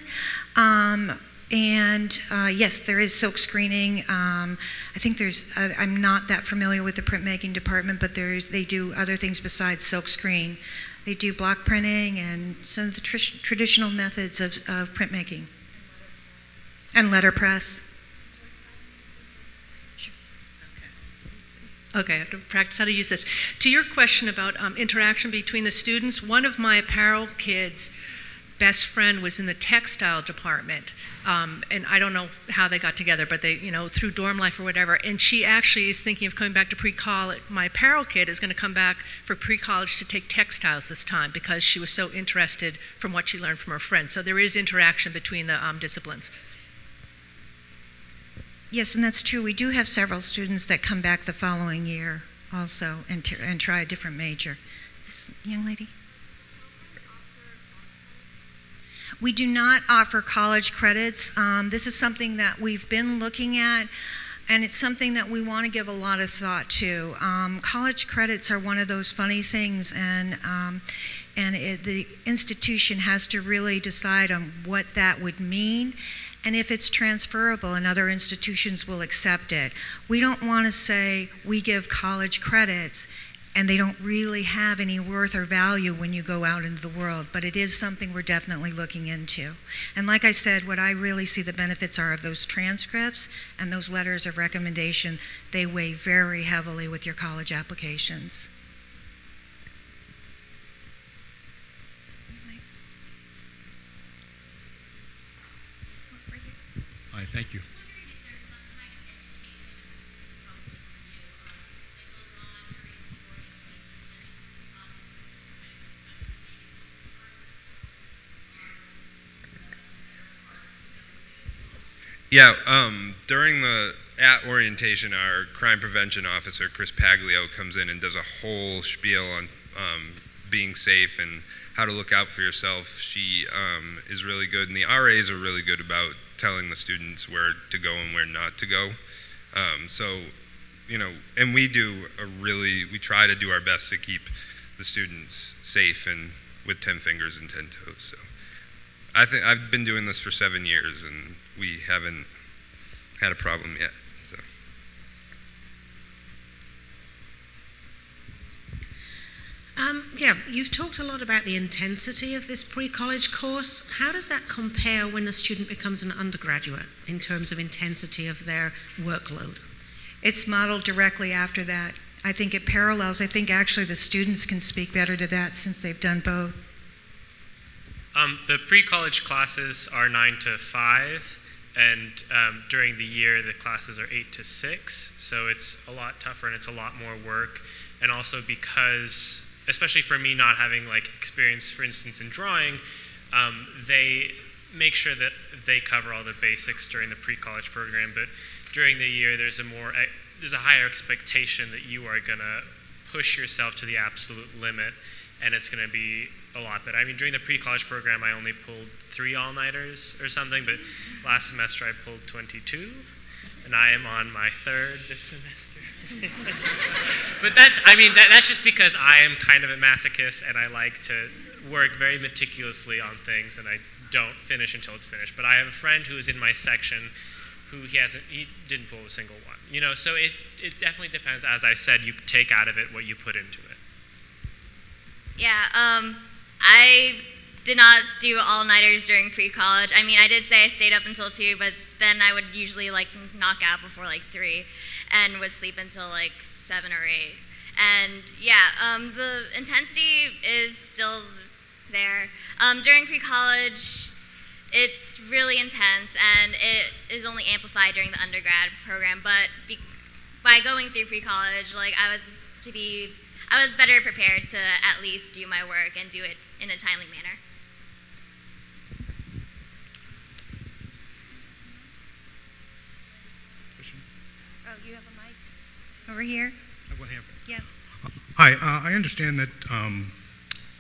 And yes, there is silk screening. I think there's, I'm not that familiar with the printmaking department, but they do other things besides silk screen. They do block printing and some of the traditional methods of printmaking. And letterpress. Okay, I have to practice how to use this. To your question about interaction between the students, one of my apparel kids' best friend was in the textile department. And I don't know how they got together, but they, through dorm life or whatever. And she actually is thinking of coming back to pre-college. My apparel kid is going to come back for pre-college to take textiles this time because she was so interested from what she learned from her friend. So there is interaction between the disciplines. Yes, and that's true. We do have several students that come back the following year also and try a different major. This young lady? We do not offer college credits. This is something that we've been looking at, and it's something that we want to give a lot of thought to. College credits are one of those funny things, and the institution has to really decide on what that would mean, and if it's transferable and other institutions will accept it. We don't want to say we give college credits and they don't really have any worth or value when you go out into the world, but it is something we're definitely looking into. And like I said, what I really see the benefits are of those transcripts and those letters of recommendation. They weigh very heavily with your college applications. Hi, thank you. Yeah, during at orientation, our crime prevention officer, Chris Paglio, comes in and does a whole spiel on being safe and how to look out for yourself. She is really good, and the RAs are really good about telling the students where to go and where not to go. And we try to do our best to keep the students safe and with 10 fingers and 10 toes. So I think I've been doing this for 7 years, and we haven't had a problem yet. So. You've talked a lot about the intensity of this pre-college course. How does that compare when a student becomes an undergraduate in terms of intensity of their workload? It's modeled directly after that. I think it parallels. I think actually the students can speak better to that since they've done both. The pre-college classes are 9 to 5, and during the year the classes are 8 to 6, so it's a lot tougher and it's a lot more work. And also because, especially for me not having experience, for instance, in drawing, they make sure that they cover all the basics during the pre-college program, but during the year there's a higher expectation that you are going to push yourself to the absolute limit, and it's going to be a lot better. I mean, during the pre-college program, I only pulled 3 all-nighters or something, but last semester I pulled 22, and I am on my 3rd this semester. But that's just because I am kind of a masochist, and I like to work very meticulously on things, and I don't finish until it's finished. But I have a friend who is in my section who he didn't pull a single one. So it definitely depends. As I said, you take out of it what you put into it. Yeah, I did not do all-nighters during pre-college. I mean, I did say I stayed up until 2, but then I would usually knock out before 3 and would sleep until 7 or 8. And yeah, the intensity is still there. During pre-college, it's really intense, and it is only amplified during the undergrad program, but by going through pre-college, I was better prepared to at least do my work and do it in a timely manner. Oh, you have a mic over here? I have one hand. Yeah. Hi, I understand that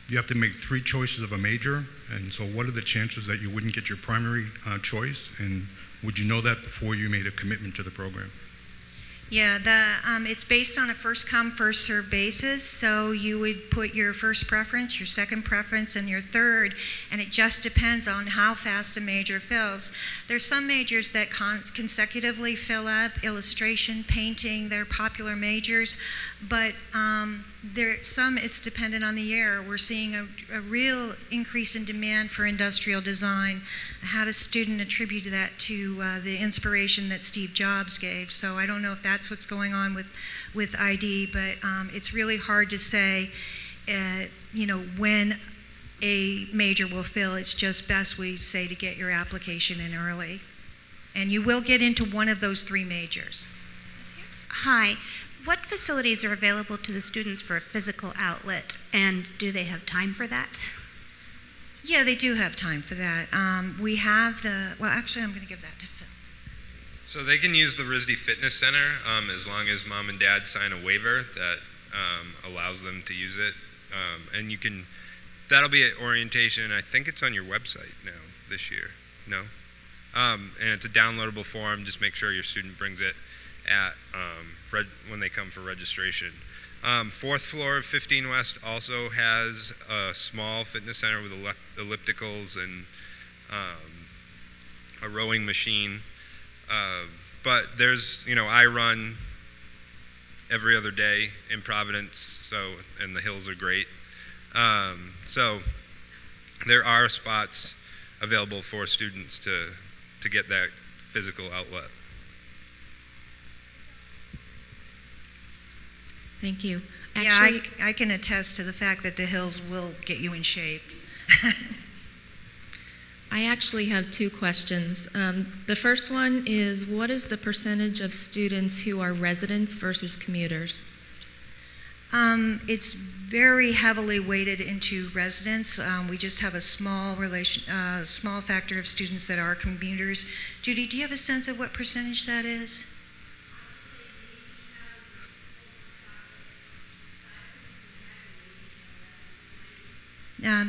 you have to make 3 choices of a major, and so what are the chances that you wouldn't get your primary choice, and would you know that before you made a commitment to the program? Yeah, it's based on a first-come, first-served basis, so you would put your first preference, your second preference, and your third, and it just depends on how fast a major fills. There's some majors that consecutively fill up, illustration, painting, they're popular majors, but it's dependent on the year. We're seeing a real increase in demand for industrial design. How does a student attribute that to the inspiration that Steve Jobs gave? So I don't know if that that's what's going on with ID, but it's really hard to say, when a major will fill. It's just best, we say, to get your application in early. And you will get into one of those 3 majors. Hi. What facilities are available to the students for a physical outlet, and do they have time for that? Yeah, they do have time for that. We have actually, I'm going to give that to Phil. So they can use the RISD Fitness Center as long as mom and dad sign a waiver that allows them to use it. And that'll be at orientation. I think it's on your website now this year. No? And it's a downloadable form. Just make sure your student brings it at when they come for registration. 4th floor of 15 West also has a small fitness center with ellipticals and a rowing machine. But there's, I run every other day in Providence, and the hills are great. So there are spots available for students to get that physical outlet. Thank you. Actually, I can attest to the fact that the hills will get you in shape. I actually have 2 questions. The first one is, what is the percentage of students who are residents versus commuters? It's very heavily weighted into residents. We just have a small factor of students that are commuters. Judy, do you have a sense of what percentage that is?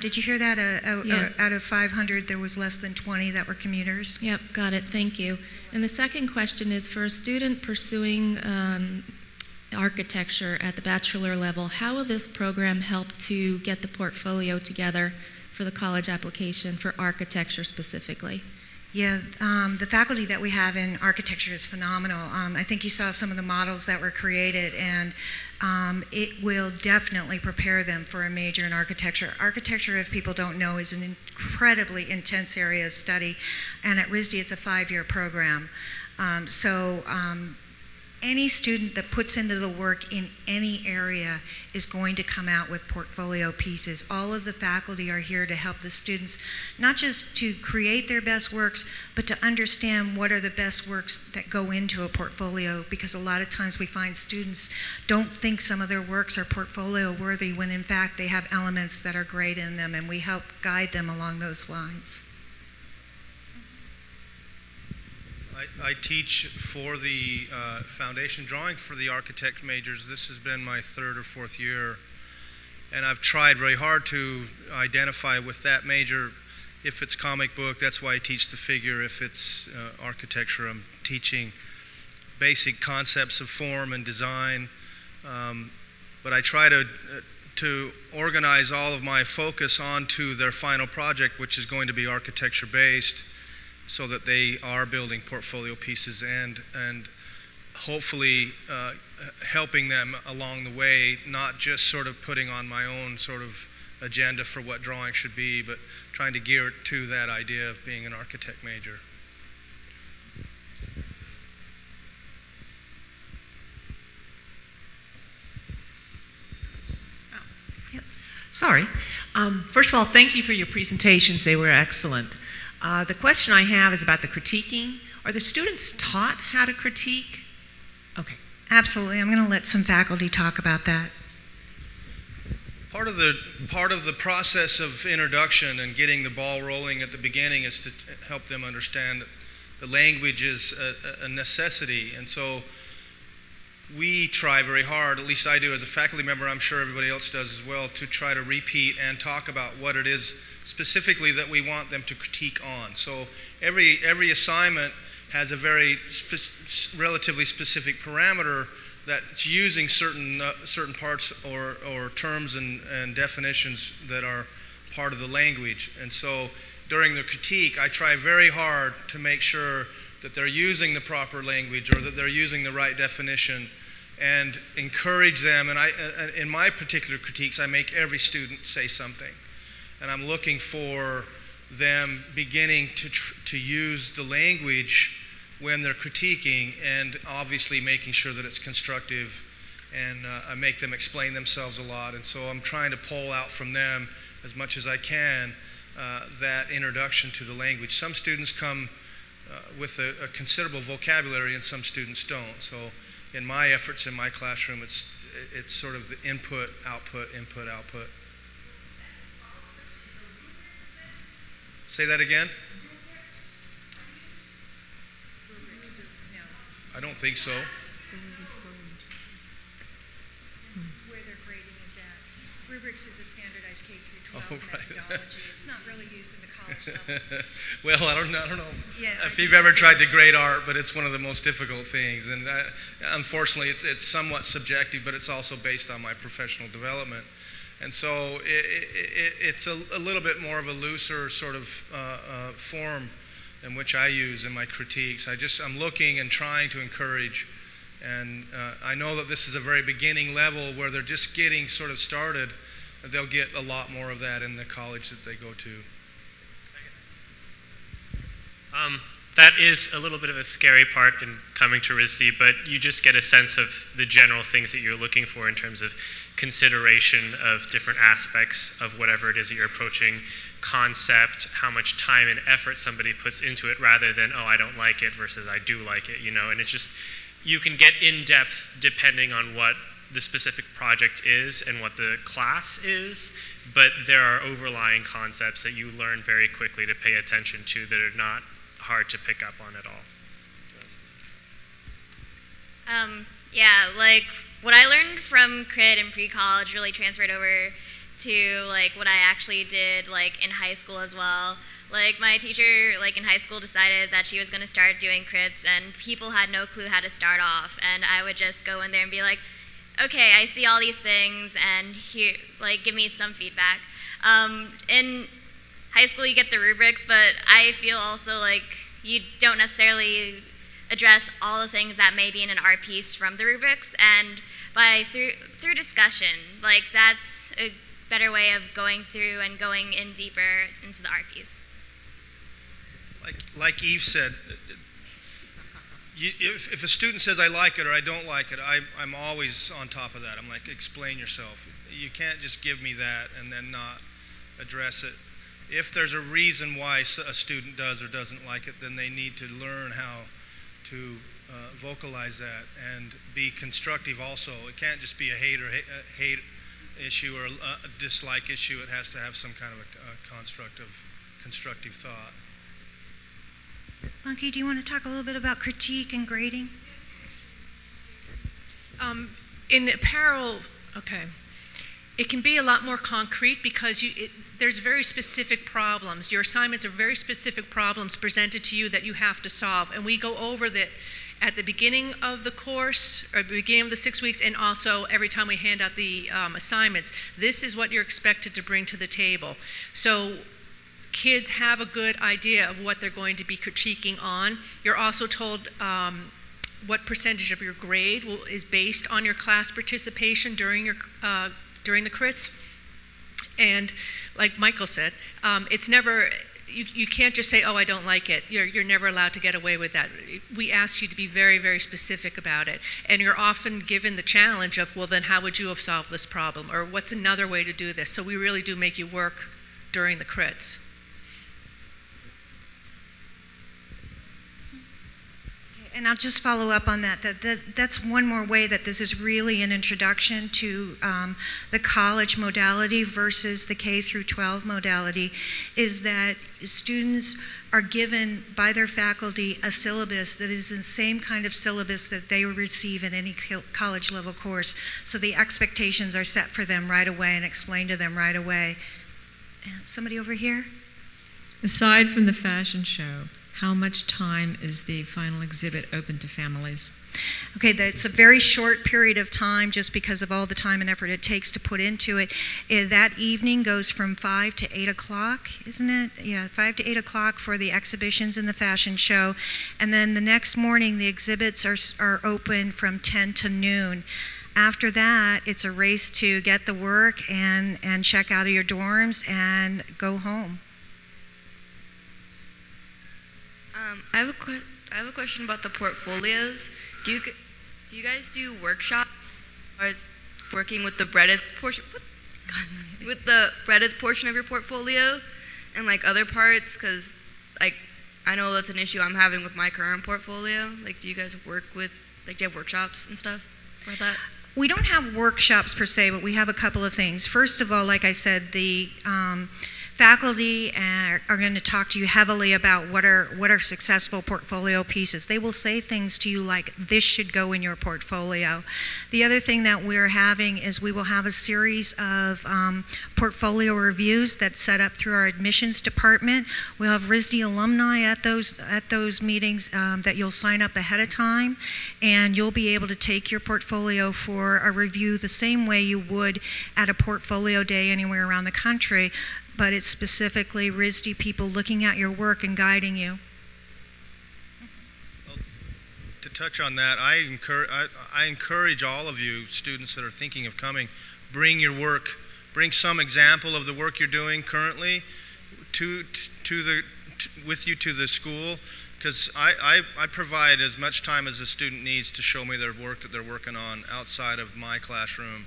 Did you hear that? Yeah. Out of 500, there was less than 20 that were commuters? Yep, got it. Thank you. And the second question is, for a student pursuing architecture at the bachelor level, how will this program help to get the portfolio together for the college application for architecture specifically? Yeah, the faculty that we have in architecture is phenomenal. I think you saw some of the models that were created, and it will definitely prepare them for a major in architecture. Architecture, if people don't know, is an incredibly intense area of study, and at RISD it's a 5-year program. Any student that puts into the work in any area is going to come out with portfolio pieces. All of the faculty are here to help the students, not just to create their best works, but to understand what are the best works that go into a portfolio, because a lot of times we find students don't think some of their works are portfolio worthy when in fact they have elements that are great in them, and we help guide them along those lines. I teach for the foundation drawing for the architect majors. This has been my 3rd or 4th year, and I've tried very hard to identify with that major. If it's comic book, that's why I teach the figure. If it's architecture, I'm teaching basic concepts of form and design. But I try to organize all of my focus onto their final project, which is going to be architecture based, so that they are building portfolio pieces and hopefully helping them along the way, not just sort of putting on my own sort of agenda for what drawing should be, but trying to gear it to that idea of being an architect major. Sorry. First of all, thank you for your presentations. They were excellent. The question I have is about the critiquing. Are the students taught how to critique? Okay. Absolutely. I'm going to let some faculty talk about that. Part of the process of introduction and getting the ball rolling at the beginning is to help them understand that the language is a necessity. And so we try very hard, at least I do as a faculty member, I'm sure everybody else does as well, to try to repeat and talk about what it is specifically that we want them to critique on. So every assignment has a very relatively specific parameter that's using certain parts or terms and definitions that are part of the language. And so during the critique, I try very hard to make sure that they're using the proper language or that they're using the right definition, and encourage them. And in my particular critiques, I make every student say something. And I'm looking for them beginning to use the language when they're critiquing, and obviously making sure that it's constructive, and I make them explain themselves a lot. And so I'm trying to pull out from them as much as I can that introduction to the language. Some students come with a considerable vocabulary, and some students don't. So in my efforts in my classroom, it's sort of the input, output, input, output. Say that again? I don't think so. Where their grading is at. Rubrics is a standardized K through 12 right. methodology. It's not really used in the college level. Well, I don't know Yeah, if you've ever tried to grade art, but it's one of the most difficult things. And unfortunately, it's somewhat subjective, but it's also based on my professional development. And so it's a little bit more of a looser sort of form in which I use in my critiques. I'm looking and trying to encourage. And I know that this is a very beginning level where they're just getting sort of started. They'll get a lot more of that in the college that they go to. That is a little bit of a scary part in coming to RISD, but you just get a sense of the general things that you're looking for in terms of consideration of different aspects of whatever it is that you're approaching, concept, how much time and effort somebody puts into it, rather than, oh, I don't like it versus I do like it, and it's just, you can get in depth depending on what the specific project is and what the class is, but there are overlying concepts that you learn very quickly to pay attention to that are not hard to pick up on at all. Yeah, like what I learned from crit and pre-college really transferred over to like what I actually did like in high school as well. Like my teacher like in high school decided that she was going to start doing crits, and people had no clue how to start off, and I would just go in there and be like, okay, I see all these things, and here, like, give me some feedback. In high school you get the rubrics, but I feel also like you don't necessarily address all the things that may be in an art piece from the rubrics, and through discussion, like that's a better way of going through and going in deeper into the art piece. Like Eve said, if a student says I like it or I don't like it, I'm always on top of that. I'm like, explain yourself. You can't just give me that and then not address it. If there's a reason why a student does or doesn't like it, then they need to learn how to vocalize that and be constructive also. It can't just be a hate issue or a dislike issue. It has to have some kind of a constructive thought. Monkey, do you want to talk a little bit about critique and grading? In apparel, okay, it can be a lot more concrete because there's very specific problems. Your assignments are very specific problems presented to you that you have to solve, and we go over that at the beginning of the course, or beginning of the 6 weeks, and also every time we hand out the assignments. This is what you're expected to bring to the table. So kids have a good idea of what they're going to be critiquing on. You're also told what percentage of your grade is based on your class participation during the crits. And like Michael said, it's never, you can't just say, oh, I don't like it. You're never allowed to get away with that. We ask you to be very, very specific about it. And you're often given the challenge of, well, then how would you have solved this problem? Or what's another way to do this? So we really do make you work during the crits. And I'll just follow up on that. That's one more way that this is really an introduction to the college modality versus the K through 12 modality, is that students are given by their faculty a syllabus that is the same kind of syllabus that they would receive in any college level course. So the expectations are set for them right away and explained to them right away. Somebody over here? Aside from the fashion show, how much time is the final exhibit open to families? Okay, it's a very short period of time just because of all the time and effort it takes to put into it. That evening goes from 5 to 8 o'clock, isn't it? Yeah, 5 to 8 o'clock for the exhibitions and the fashion show. And then the next morning, the exhibits are open from 10 to noon. After that, it's a race to get the work and check out of your dorms and go home. I I have a question about the portfolios. Do you guys do workshops or working with the breadth portion? With the breadth portion of your portfolio and like other parts? Because like I know that's an issue I'm having with my current portfolio. Like, do you guys work with, like, do you have workshops and stuff for that? We don't have workshops per se, but we have a couple of things. First of all, like I said, the faculty are going to talk to you heavily about what are successful portfolio pieces. They will say things to you like, this should go in your portfolio. The other thing that we're having is we will have a series of portfolio reviews that's set up through our admissions department. We'll have RISD alumni at those meetings that you'll sign up ahead of time, and you'll be able to take your portfolio for a review the same way you would at a portfolio day anywhere around the country, but it's specifically RISD people looking at your work and guiding you. Well, to touch on that, I encourage all of you students that are thinking of coming, bring your work, bring some example of the work you're doing currently with you to the school, because I provide as much time as a student needs to show me their work that they're working on outside of my classroom,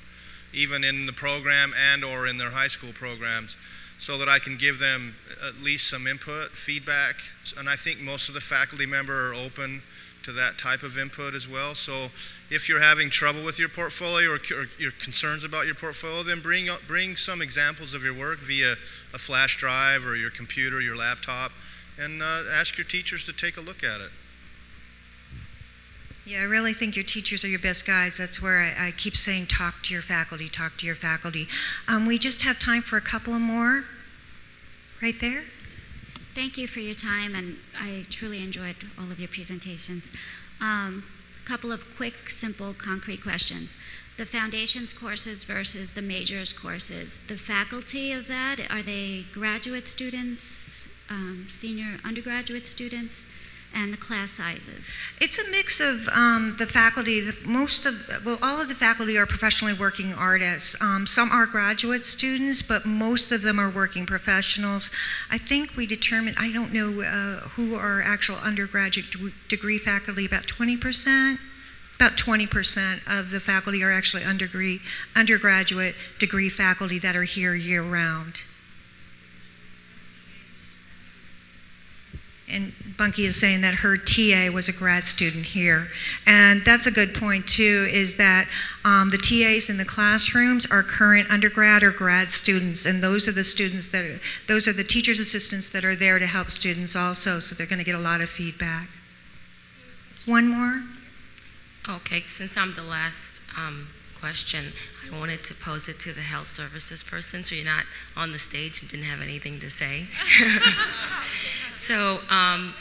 even in the program and or in their high school programs, so that I can give them at least some input, feedback. And I think most of the faculty members are open to that type of input as well. So if you're having trouble with your portfolio or your concerns about your portfolio, then bring some examples of your work via a flash drive or your computer, your laptop, and ask your teachers to take a look at it. Yeah, I really think your teachers are your best guides. That's where I keep saying, talk to your faculty, talk to your faculty. We just have time for a couple of more. Right there. Thank you for your time, and I truly enjoyed all of your presentations. Couple of quick, simple, concrete questions. The foundations courses versus the majors courses, the faculty of that, are they graduate students, senior undergraduate students? And the class sizes? It's a mix of the faculty. All of the faculty are professionally working artists. Some are graduate students, but most of them are working professionals. I think we determined, I don't know who are actual undergraduate degree faculty, about 20%? About 20% of the faculty are actually undergraduate degree faculty that are here year-round. And Bunky is saying that her TA was a grad student here. And that's a good point too, is that the TAs in the classrooms are current undergrad or grad students, and those are the students those are the teacher's assistants that are there to help students also, so they're going to get a lot of feedback. One more? Okay, since I'm the last question, I wanted to pose it to the health services person, so you're not on the stage and didn't have anything to say. So I'm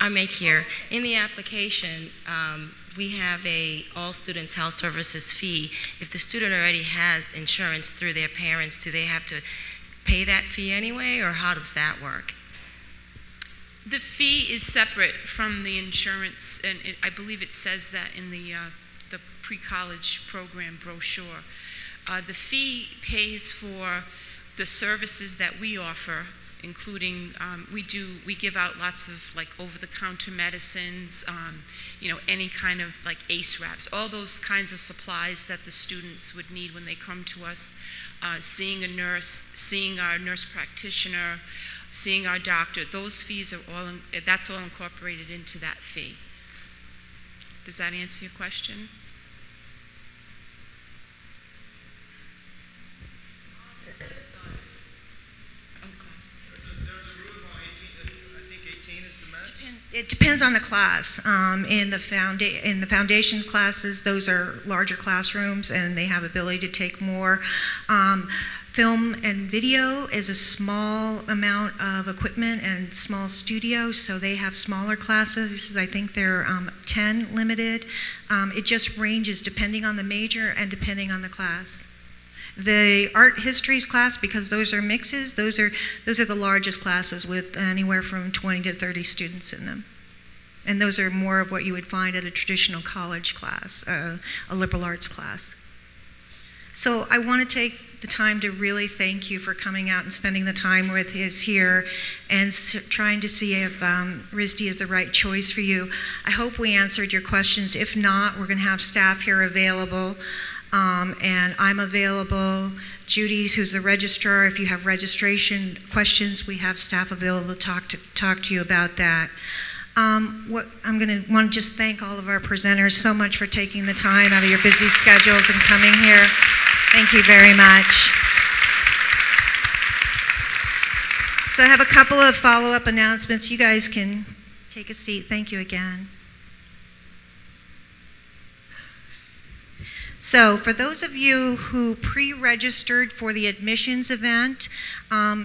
right here. In the application, we have a all students health services fee. If the student already has insurance through their parents, do they have to pay that fee anyway, or how does that work? The fee is separate from the insurance, and I believe it says that in the pre-college program brochure. The fee pays for the services that we offer, including we give out lots of like over-the-counter medicines, any kind of like ACE wraps, all those kinds of supplies that the students would need when they come to us, seeing a nurse, seeing our nurse practitioner, seeing our doctor. Those fees are that's all incorporated into that fee. Does that answer your question? It depends on the class. In the foundations classes, those are larger classrooms, and they have ability to take more. Film and video is a small amount of equipment and small studios, so they have smaller classes. I think they're 10 limited. It just ranges depending on the major and depending on the class. The art histories class, because those are mixes, those are the largest classes with anywhere from 20 to 30 students in them. And those are more of what you would find at a traditional college class, a liberal arts class. So I want to the time to really thank you for coming out and spending the time with us here and trying to see if RISD is the right choice for you. I hope we answered your questions. If not, we're going to have staff here available, and I'm available. Judy, who's the registrar, if you have registration questions, we have staff available to talk to you about that. I'm going to want to just thank all of our presenters so much for taking the time out of your busy schedules and coming here. Thank you very much. So I have a couple of follow-up announcements. You guys can take a seat. Thank you again. So for those of you who pre-registered for the admissions event,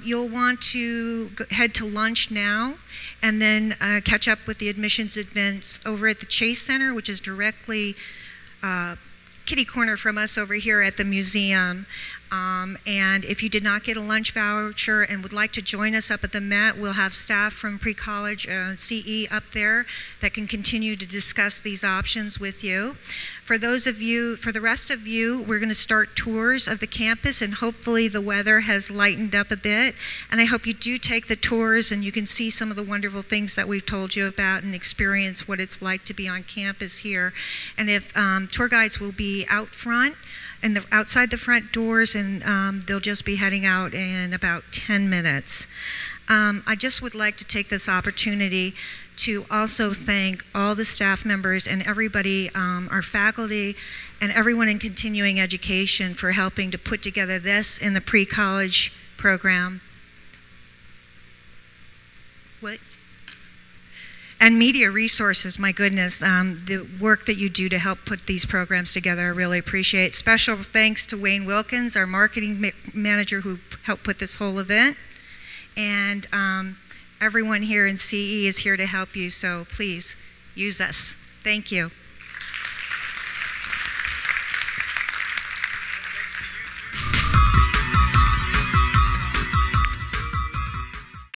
you'll want to head to lunch now and then catch up with the admissions events over at the Chase Center, which is directly kitty corner from us over here at the museum. And if you did not get a lunch voucher and would like to join us up at the Met, we'll have staff from Precollege CE up there that can continue to discuss these options with you. For the rest of you, we're going to start tours of the campus, and hopefully the weather has lightened up a bit. And I hope you do take the tours and you can see some of the wonderful things that we've told you about and experience what it's like to be on campus here. And if tour guides will be out front, and outside the front doors, and they'll just be heading out in about 10 minutes. I just would like to take this opportunity to also thank all the staff members and everybody, our faculty, and everyone in continuing education for helping to put together this in the pre-college program. What? And media resources, my goodness, the work that you do to help put these programs together, I really appreciate. Special thanks to Wayne Wilkins, our marketing manager, who helped put this whole event. And everyone here in CE is here to help you, so please use us. Thank you.